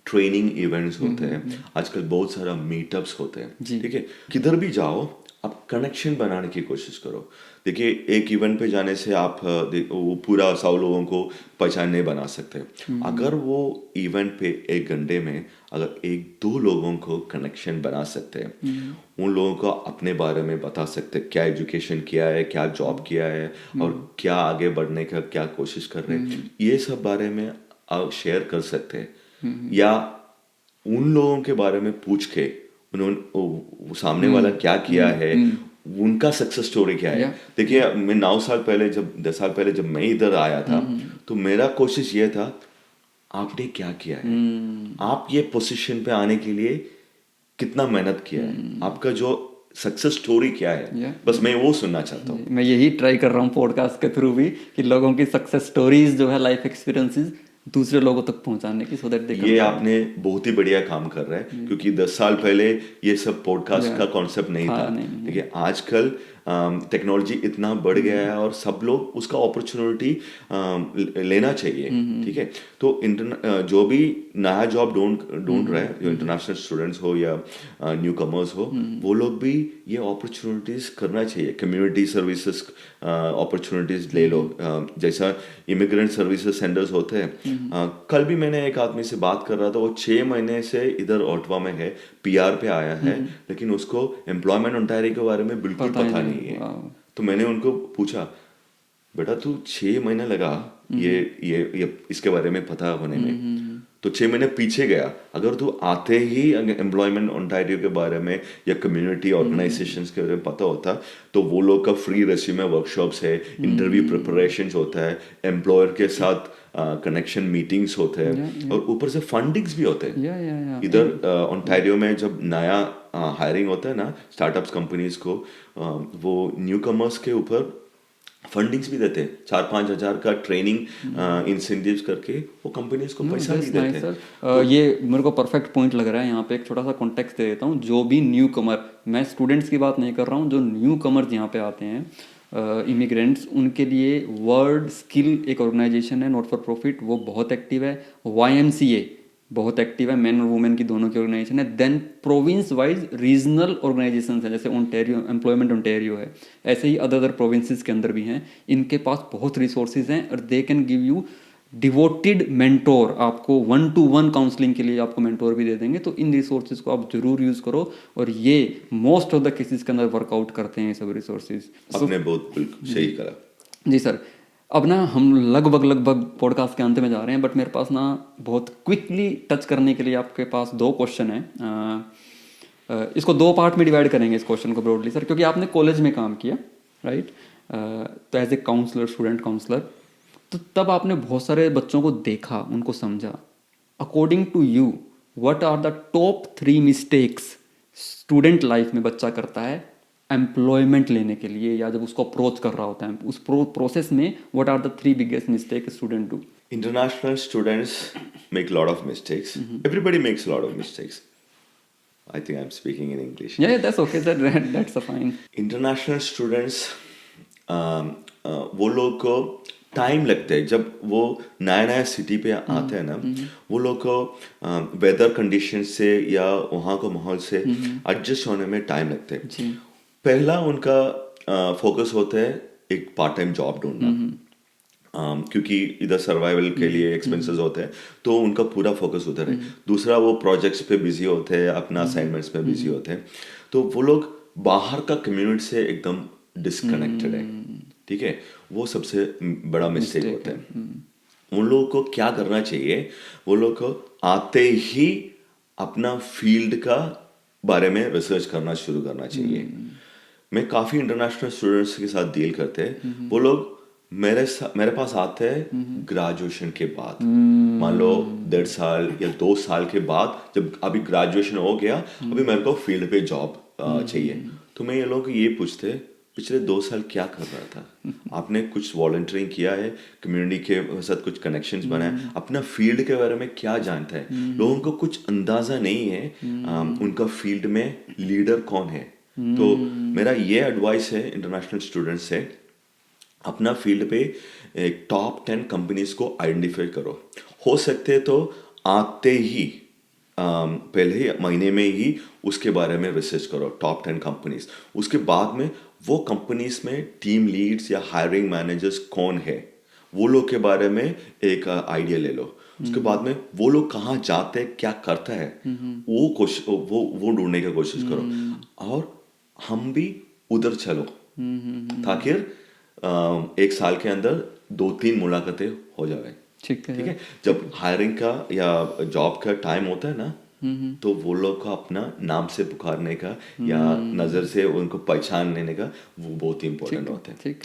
ट्रेनिंग इवेंट्स होते हैं, आजकल बहुत सारा मीटअप्स होते हैं, ठीक है। किधर भी जाओ आप कनेक्शन बनाने की कोशिश करो। देखिए एक इवेंट पे जाने से आप वो पूरा 100 लोगों को पहचान नहीं बना सकते। अगर वो इवेंट पे 1 घंटे में अगर 1-2 लोगों को कनेक्शन बना सकते हैं, उन लोगों को अपने बारे में बता सकते हैं, क्या एजुकेशन किया है, क्या जॉब किया है, और क्या आगे बढ़ने का क्या कोशिश कर रहे हैं, ये सब बारे में आप शेयर कर सकते हैं। या उन लोगों के बारे में पूछ के उन्होंने सामने वाला क्या किया है, उनका सक्सेस स्टोरी क्या है। देखिए मैं 10 साल पहले जब मैं इधर आया था, तो मेरा कोशिश ये था, आपने क्या किया है, आप ये पोजीशन पे आने के लिए कितना मेहनत किया है, आपका जो सक्सेस स्टोरी क्या है, बस मैं वो सुनना चाहता हूँ। मैं यही ट्राई कर रहा हूँ पॉडकास्ट के थ्रू भी, कि लोगों की सक्सेस स्टोरीज जो है, लाइफ एक्सपीरियंसेस दूसरे लोगों तक पहुंचाने की, सो दैट ये आपने बहुत ही बढ़िया काम कर रहा है, क्योंकि 10 साल पहले ये सब पॉडकास्ट का कॉन्सेप्ट नहीं था। देखिए आजकल टेक्नोलॉजी इतना बढ़ गया है और सब लोग उसका अपॉर्चुनिटी लेना चाहिए, ठीक है। तो जो भी नया जॉब ढूंढ रहे हैं, जो इंटरनेशनल स्टूडेंट्स हो या न्यू कमर्स हो, वो लोग भी ये अपॉर्चुनिटीज करना चाहिए। कम्युनिटी सर्विसेज अपॉर्चुनिटीज ले लो, जैसा इमिग्रेंट सर्विसेज सेंटर्स होते हैं। कल भी मैंने एक आदमी से बात कर रहा था, वो 6 महीने से इधर ऑटवा में है, पीआर पे आया है, लेकिन उसको एम्प्लॉयमेंट ओंटारियो के बारे में बिल्कुल पता नहीं है। तो मैंने उनको पूछा, बेटा तू 6 महीने लगा ये इसके बारे में पता होने में, तो 6 महीने पीछे गया। अगर तू आते ही एम्प्लॉयमेंट ओंटारियो के बारे में या कम्युनिटी ऑर्गेनाइजेशंस के बारे में पता होता, तो वो लोग का फ्री रेज्यूमे वर्कशॉप्स है, इंटरव्यू प्रिपरेशंस होता है, एम्प्लॉयर के साथ कनेक्शन मीटिंग्स होते हैं, और ऊपर से फंडिंग्स भी होते हैं। इधर ओंटारियो में जब नया हायरिंग होता है ना स्टार्टअप्स कंपनीज को, वो न्यू कमर्स के ऊपर फंडिंग्स भी देते हैं, 4-5 हजार का ट्रेनिंग इंसेंटिव्स करके वो कंपनीज को पैसा भी देते हैं। सर ये मेरे को परफेक्ट पॉइंट लग रहा है। यहाँ पे एक छोटा सा कॉन्टेक्स्ट दे देता हूँ। जो भी न्यू कमर, मैं स्टूडेंट्स की बात नहीं कर रहा हूँ, जो न्यू कमर्स यहाँ पे आते हैं, इमिग्रेंट्स, उनके लिए वर्ल्ड स्किल एक ऑर्गेनाइजेशन है, नॉट फॉर प्रॉफिट, वो बहुत एक्टिव है। YMCA बहुत एक्टिव है, मैन और वुमेन की दोनों की ऑर्गेनाइजेशन है। Then province wise regional organization है, जैसे ओंटारियो एम्प्लॉयमेंट ओंटारियो है, ऐसे ही अदर अदर प्रोविंसेस के अंदर भी हैं। इनके पास बहुत रिसोर्सेज हैं और they can give you devoted mentor. आपको 1-to-1 काउंसलिंग के लिए आपको मेंटोर भी दे देंगे। तो इन रिसोर्सेज को आप जरूर यूज़ करो, और ये मोस्ट ऑफ द केसेस के अंदर वर्कआउट करते हैं ये सब रिसोर्सेज। आपने बहुत बिल्कुल सही करा जी सर। अब ना हम लगभग पॉडकास्ट के अंत में जा रहे हैं, बट मेरे पास ना बहुत क्विकली टच करने के लिए आपके पास 2 क्वेश्चन हैं। इसको 2 पार्ट में डिवाइड करेंगे इस क्वेश्चन को ब्रॉडली सर, क्योंकि आपने कॉलेज में काम किया, राइट? तो as a counsellor, student counsellor, तो तब आपने बहुत सारे बच्चों को देखा, उनको समझा। According to you, what are the top 3 mistakes student life में बच्चा करता है एम्प्लॉयमेंट लेने के लिए, या जब उसको अप्रोच कर रहा होता है उस प्रोसेस में, what are the 3 biggest mistake student do? International students make a lot of mistakes. Everybody makes a lot of mistakes. I think I'm speaking in English. Yeah, that's okay sir, that's fine. International students, वो लोग को time लगता है। जब वो नया नया city पे आते हैं ना, वो लोग को वेदर कंडीशन से या वहाँ को माहौल से एडजस्ट होने में टाइम लगता है। पहला उनका फोकस होता है एक पार्ट टाइम जॉब ढूंढना, क्योंकि इधर सर्वाइवल के लिए एक्सपेंसेस होते हैं, तो उनका पूरा फोकस उधर है। दूसरा वो प्रोजेक्ट्स पे बिजी होते हैं, अपना असाइनमेंट्स में बिजी होते हैं, तो वो लोग बाहर का कम्युनिटी से एकदम डिस्कनेक्टेड है, ठीक है। वो सबसे बड़ा मिस्टेक होता है। उन लोगों को क्या करना चाहिए, वो लोग को आते ही अपना फील्ड का बारे में रिसर्च करना शुरू करना चाहिए। मैं काफ़ी इंटरनेशनल स्टूडेंट्स के साथ डील करते हैं, वो लोग मेरे पास आते हैं ग्रेजुएशन के बाद, मान लो 1.5 साल या 2 साल के बाद, जब अभी ग्रेजुएशन हो गया, अभी मेरे को फील्ड पे जॉब चाहिए। तो मैं ये लोग ये पूछते, पिछले 2 साल क्या कर रहा था? आपने कुछ वॉलंटियरिंग किया है, कम्युनिटी के साथ कुछ कनेक्शंस बनाए, अपना फील्ड के बारे में क्या जानता है? लोगों को कुछ अंदाजा नहीं है उनका फील्ड में लीडर कौन है। तो मेरा ये एडवाइस है इंटरनेशनल स्टूडेंट्स से, अपना फील्ड पे एक टॉप 10 कंपनीज को आइडेंटिफाई करो। हो सकते तो आते ही पहले महीने में ही उसके बारे में रिसर्च करो, टॉप 10 कंपनीज। उसके बाद में वो कंपनीज में टीम लीड्स या हायरिंग मैनेजर्स कौन है, वो लोग के बारे में एक आइडिया ले लो। उसके बाद में वो लोग कहाँ जाते हैं, क्या करता है, वो ढूंढने की कोशिश करो, और हम भी उधर चलो, ताकि 1 साल के अंदर 2-3 मुलाकातें हो जाए। ठीक है। जब हायरिंग का या जॉब का टाइम होता है ना, तो वो लोग को अपना नाम से पुकारने का या नज़र से उनको पहचान लेने का, वो बहुत ही इम्पोर्टेंट होता है।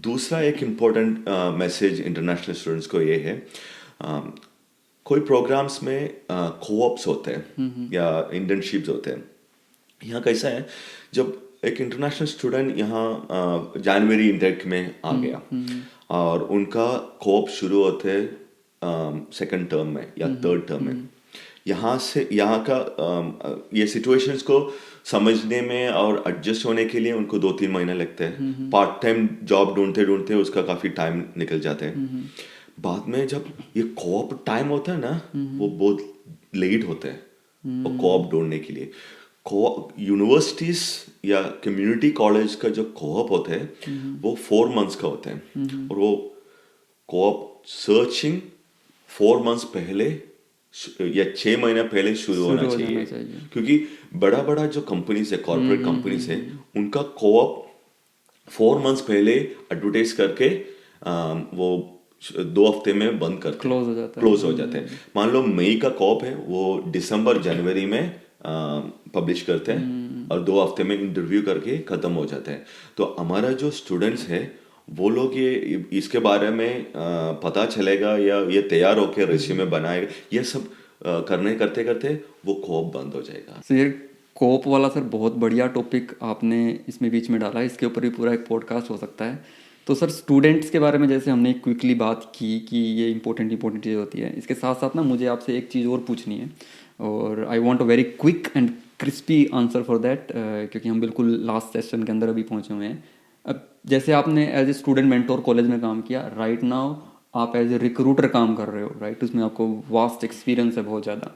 दूसरा एक इम्पोर्टेंट मैसेज इंटरनेशनल स्टूडेंट्स को ये है, कोई प्रोग्राम्स में कोऑप्स होते हैं या इंटर्नशिप्स होते हैं। यहाँ कैसा है, जब एक इंटरनेशनल स्टूडेंट यहाँ जनवरी इंटेक में आ गया और उनका कोऑप शुरू होते 2nd टर्म में या 3rd टर्म में, यहाँ का ये सिचुएशंस को समझने में और एडजस्ट होने के लिए उनको 2-3 महीने लगते हैं। पार्ट टाइम जॉब ढूंढते ढूंढते उसका काफ़ी टाइम निकल जाते हैं। बाद में जब ये कोऑप टाइम होता है ना, वो बहुत लेट होता है और कोऑप ढूंढने के लिए। यूनिवर्सिटीज या कम्युनिटी कॉलेज का जो कोऑप होता है वो 4 मंथ्स का होता है, और वो कोऑप सर्चिंग 4 मंथ्स पहले या 6 महीने पहले शुरू होना हो चाहिए, जाना चाहिए। क्योंकि बड़ा बड़ा जो कंपनीज है, कॉर्पोरेट कंपनीज है, उनका कोऑप 4 मंथ्स पहले एडवर्टाइज करके वो 2 हफ्ते में बंद करते हैं, क्लोज हो जाता है। क्लोज हो जाते हैं। मान लो मई का कॉप है, वो दिसंबर जनवरी में पब्लिश करते हैं और 2 हफ्ते में इंटरव्यू करके खत्म हो जाते हैं। तो हमारा जो स्टूडेंट्स है वो लोग ये इसके बारे में पता चलेगा या ये तैयार होकर रेज्यूमे बनाएगा, ये सब करने करते करते वो कॉप बंद हो जाएगा। सर ये कोप वाला सर बहुत बढ़िया टॉपिक आपने इसमें बीच में डाला है, इसके ऊपर भी पूरा एक पॉडकास्ट हो सकता है। तो सर स्टूडेंट्स के बारे में जैसे हमने क्विकली बात की कि ये इंपॉर्टेंट चीज़ होती है, इसके साथ साथ ना मुझे आपसे एक चीज़ और पूछनी है, और I want a very quick and crispy answer for that, क्योंकि हम बिल्कुल लास्ट सेशन के अंदर अभी पहुंचे हुए हैं। अब जैसे आपने as a student mentor college में काम किया, राइट नाउ आप एज ए रिक्रूटर काम कर रहे हो, राइट, उसमें आपको वास्ट एक्सपीरियंस है बहुत ज़्यादा।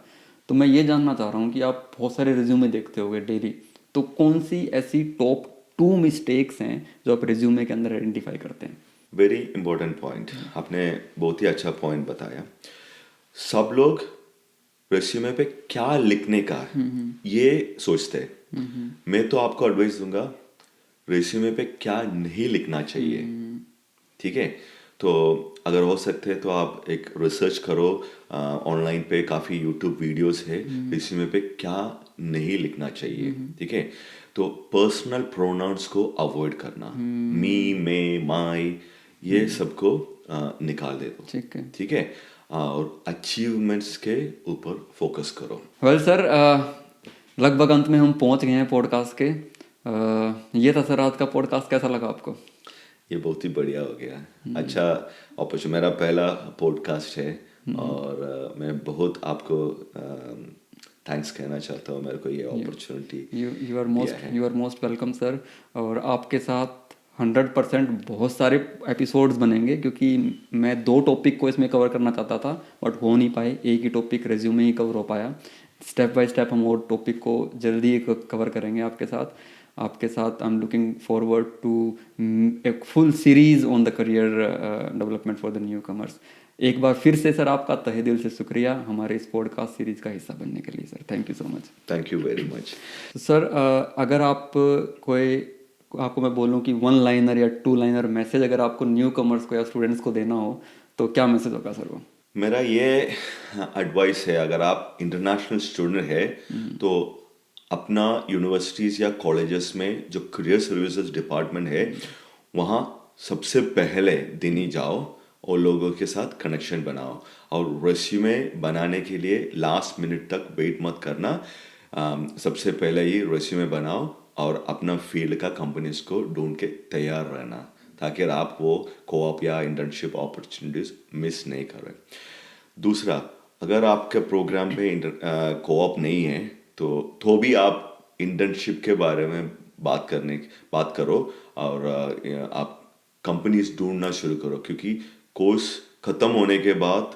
तो मैं ये जानना चाह रहा हूँ कि आप बहुत सारे रिज्यूमे देखते होगे डेली, तो कौन सी ऐसी टॉप 2 मिस्टेक्स हैं जो आप रिज्यूमे के अंदर आइडेंटिफाई करते हैं? वेरी इंपॉर्टेंट पॉइंट, आपने बहुत ही अच्छा पॉइंट बताया। सब लोग रेज्यूमे पे क्या लिखने का है ये सोचते हैं। मैं तो आपको एडवाइस दूंगा, रेज्यूमे पे क्या नहीं लिखना चाहिए, ठीक है? तो अगर हो सकते हैं तो आप एक रिसर्च करो, ऑनलाइन पे काफ़ी यूट्यूब वीडियोस है रेज्यूमे पे क्या नहीं लिखना चाहिए, ठीक है? तो पर्सनल प्रोनाउंस को अवॉइड करना, मी, मे, माई, ये सबको निकाल दे दो, ठीक है। ठीक है? और अचीवमेंट्स के ऊपर फोकस करो। वेल सर, लगभग अंत में हम पहुंच गए हैं पॉडकास्ट के। ये था सर आज का पॉडकास्ट, कैसा लगा आपको? ये बहुत ही बढ़िया हो गया, अच्छा अपॉर्चुनिटी, मेरा पहला पॉडकास्ट है और मैं बहुत आपको थैंक्स कहना चाहता हूँ, मेरे को ये opportunity you are most welcome sir. और आपके साथ 100% बहुत सारे एपिसोड्स बनेंगे, क्योंकि मैं 2 टॉपिक को इसमें कवर करना चाहता था बट हो नहीं पाए, एक ही टॉपिक रेज्यूमे ही कवर हो पाया। स्टेप बाय स्टेप हम और टॉपिक को जल्दी कवर करेंगे आपके साथ। I am looking forward to a full series on the career development for the newcomers. एक बार फिर से सर आपका तहे दिल से शुक्रिया हमारे इस पॉडकास्ट सीरीज का हिस्सा बनने के लिए sir, thank you so much. Thank you very much sir. अगर आपको मैं बोलूं कि 1 लाइनर या 2 लाइनर मैसेज अगर आपको न्यू कमर्स को या स्टूडेंट्स को देना हो, तो क्या मैसेज होगा सर वो? मेरा ये एडवाइस है, अगर आप इंटरनेशनल स्टूडेंट है तो अपना यूनिवर्सिटीज़ या कॉलेजेस में जो करियर सर्विसेज डिपार्टमेंट है वहाँ सबसे पहले दिन ही जाओ और लोगों के साथ कनेक्शन बनाओ, और रेज्यूमे बनाने के लिए लास्ट मिनट तक वेट मत करना। सबसे पहले ही रेज्यूमे बनाओ और अपना फील्ड का कंपनीज को ढूंढ के तैयार रहना, ताकि आप वो कोऑप या इंटर्नशिप अपॉर्चुनिटीज मिस नहीं करें। दूसरा, अगर आपके प्रोग्राम पे कोऑप नहीं है तो भी आप इंटर्नशिप के बारे में बात करो और आप कंपनीज ढूंढना शुरू करो, क्योंकि कोर्स ख़त्म होने के बाद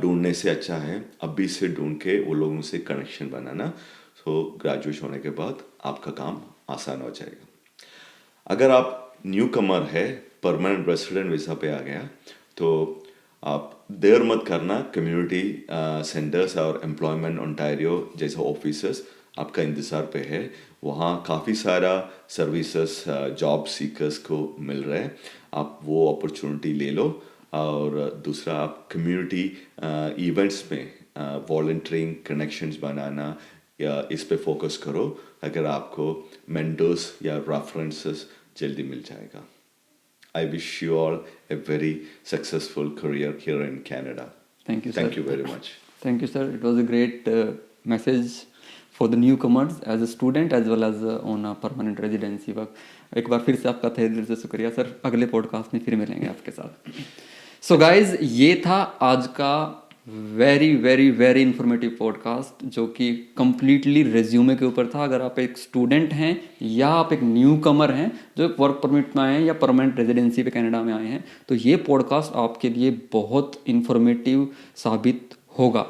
ढूंढने से अच्छा है अभी से ढूंढ के वो लोगों से कनेक्शन बनाना। सो ग्रेजुएट होने के बाद आपका काम आसान हो जाएगा। अगर आप न्यू कमर है, परमानेंट रेसिडेंट वीज़ा पे आ गया, तो आप देर मत करना, कम्युनिटी सेंटर्स और एम्प्लॉयमेंट ओंटारियो जैसे ऑफिसर्स आपका इंतज़ार पे है। वहाँ काफ़ी सारा सर्विसेज जॉब सीकर्स को मिल रहा है, आप वो अपॉर्चुनिटी ले लो। और दूसरा, आप कम्युनिटी इवेंट्स में वॉलंटियरिंग कनेक्शंस बनाना या इस पे फोकस करो, अगर आपको मेंटर्स या रेफरेंसेस जल्दी मिल जाएगा। I wish you all a very successful career here in Canada. Thank you, sir. Thank you very much. Thank you, sir. It was a great message for the newcomers as a student as well as on a permanent residency work. एक बार फिर से आपका तहे दिल से शुक्रिया sir, अगले पॉडकास्ट में फिर मिलेंगे आपके साथ। सो गाइज, ये था आज का very very very informative podcast जो कि कम्प्लीटली रेज्यूमे के ऊपर था। अगर आप एक स्टूडेंट हैं या आप एक न्यू कमर हैं जो एक वर्क परमिट में आए हैं या परमानेंट रेजिडेंसी पे कनाडा में आए हैं, तो ये पॉडकास्ट आपके लिए बहुत इन्फॉर्मेटिव साबित होगा।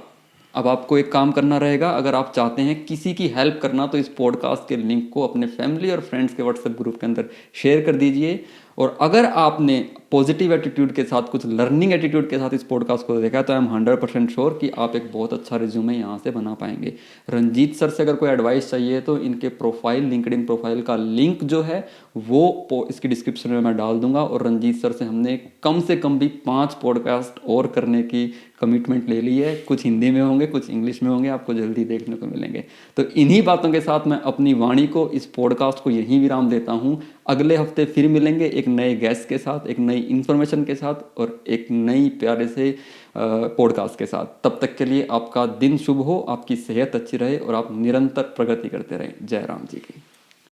अब आपको एक काम करना रहेगा, अगर आप चाहते हैं किसी की हेल्प करना तो इस पॉडकास्ट के लिंक को अपने फैमिली और फ्रेंड्स के व्हाट्सएप ग्रुप के अंदर शेयर कर दीजिए। और अगर आपने पॉजिटिव एटीट्यूड के साथ, कुछ लर्निंग एटीट्यूड के साथ इस पॉडकास्ट को देखा तो आई एम 100% श्योर कि आप एक बहुत अच्छा रिज्यूमे यहाँ से बना पाएंगे। रंजीत सर से अगर कोई एडवाइस चाहिए तो इनके प्रोफाइल, लिंक्डइन प्रोफाइल का लिंक जो है वो इसकी डिस्क्रिप्शन में मैं डाल दूंगा। और रंजीत सर से हमने कम से कम भी 5 पॉडकास्ट और करने की कमिटमेंट ले ली है। कुछ हिंदी में होंगे, कुछ इंग्लिश में होंगे, आपको जल्दी देखने को मिलेंगे। तो इन्हीं बातों के साथ मैं अपनी वाणी को, इस पॉडकास्ट को यहीं विराम देता हूँ। अगले हफ्ते फिर मिलेंगे एक नए गेस्ट के साथ, एक नई इन्फॉर्मेशन के साथ और एक नई प्यारे से पॉडकास्ट के साथ। तब तक के लिए आपका दिन शुभ हो, आपकी सेहत अच्छी रहे और आप निरंतर प्रगति करते रहें। जय राम जी की।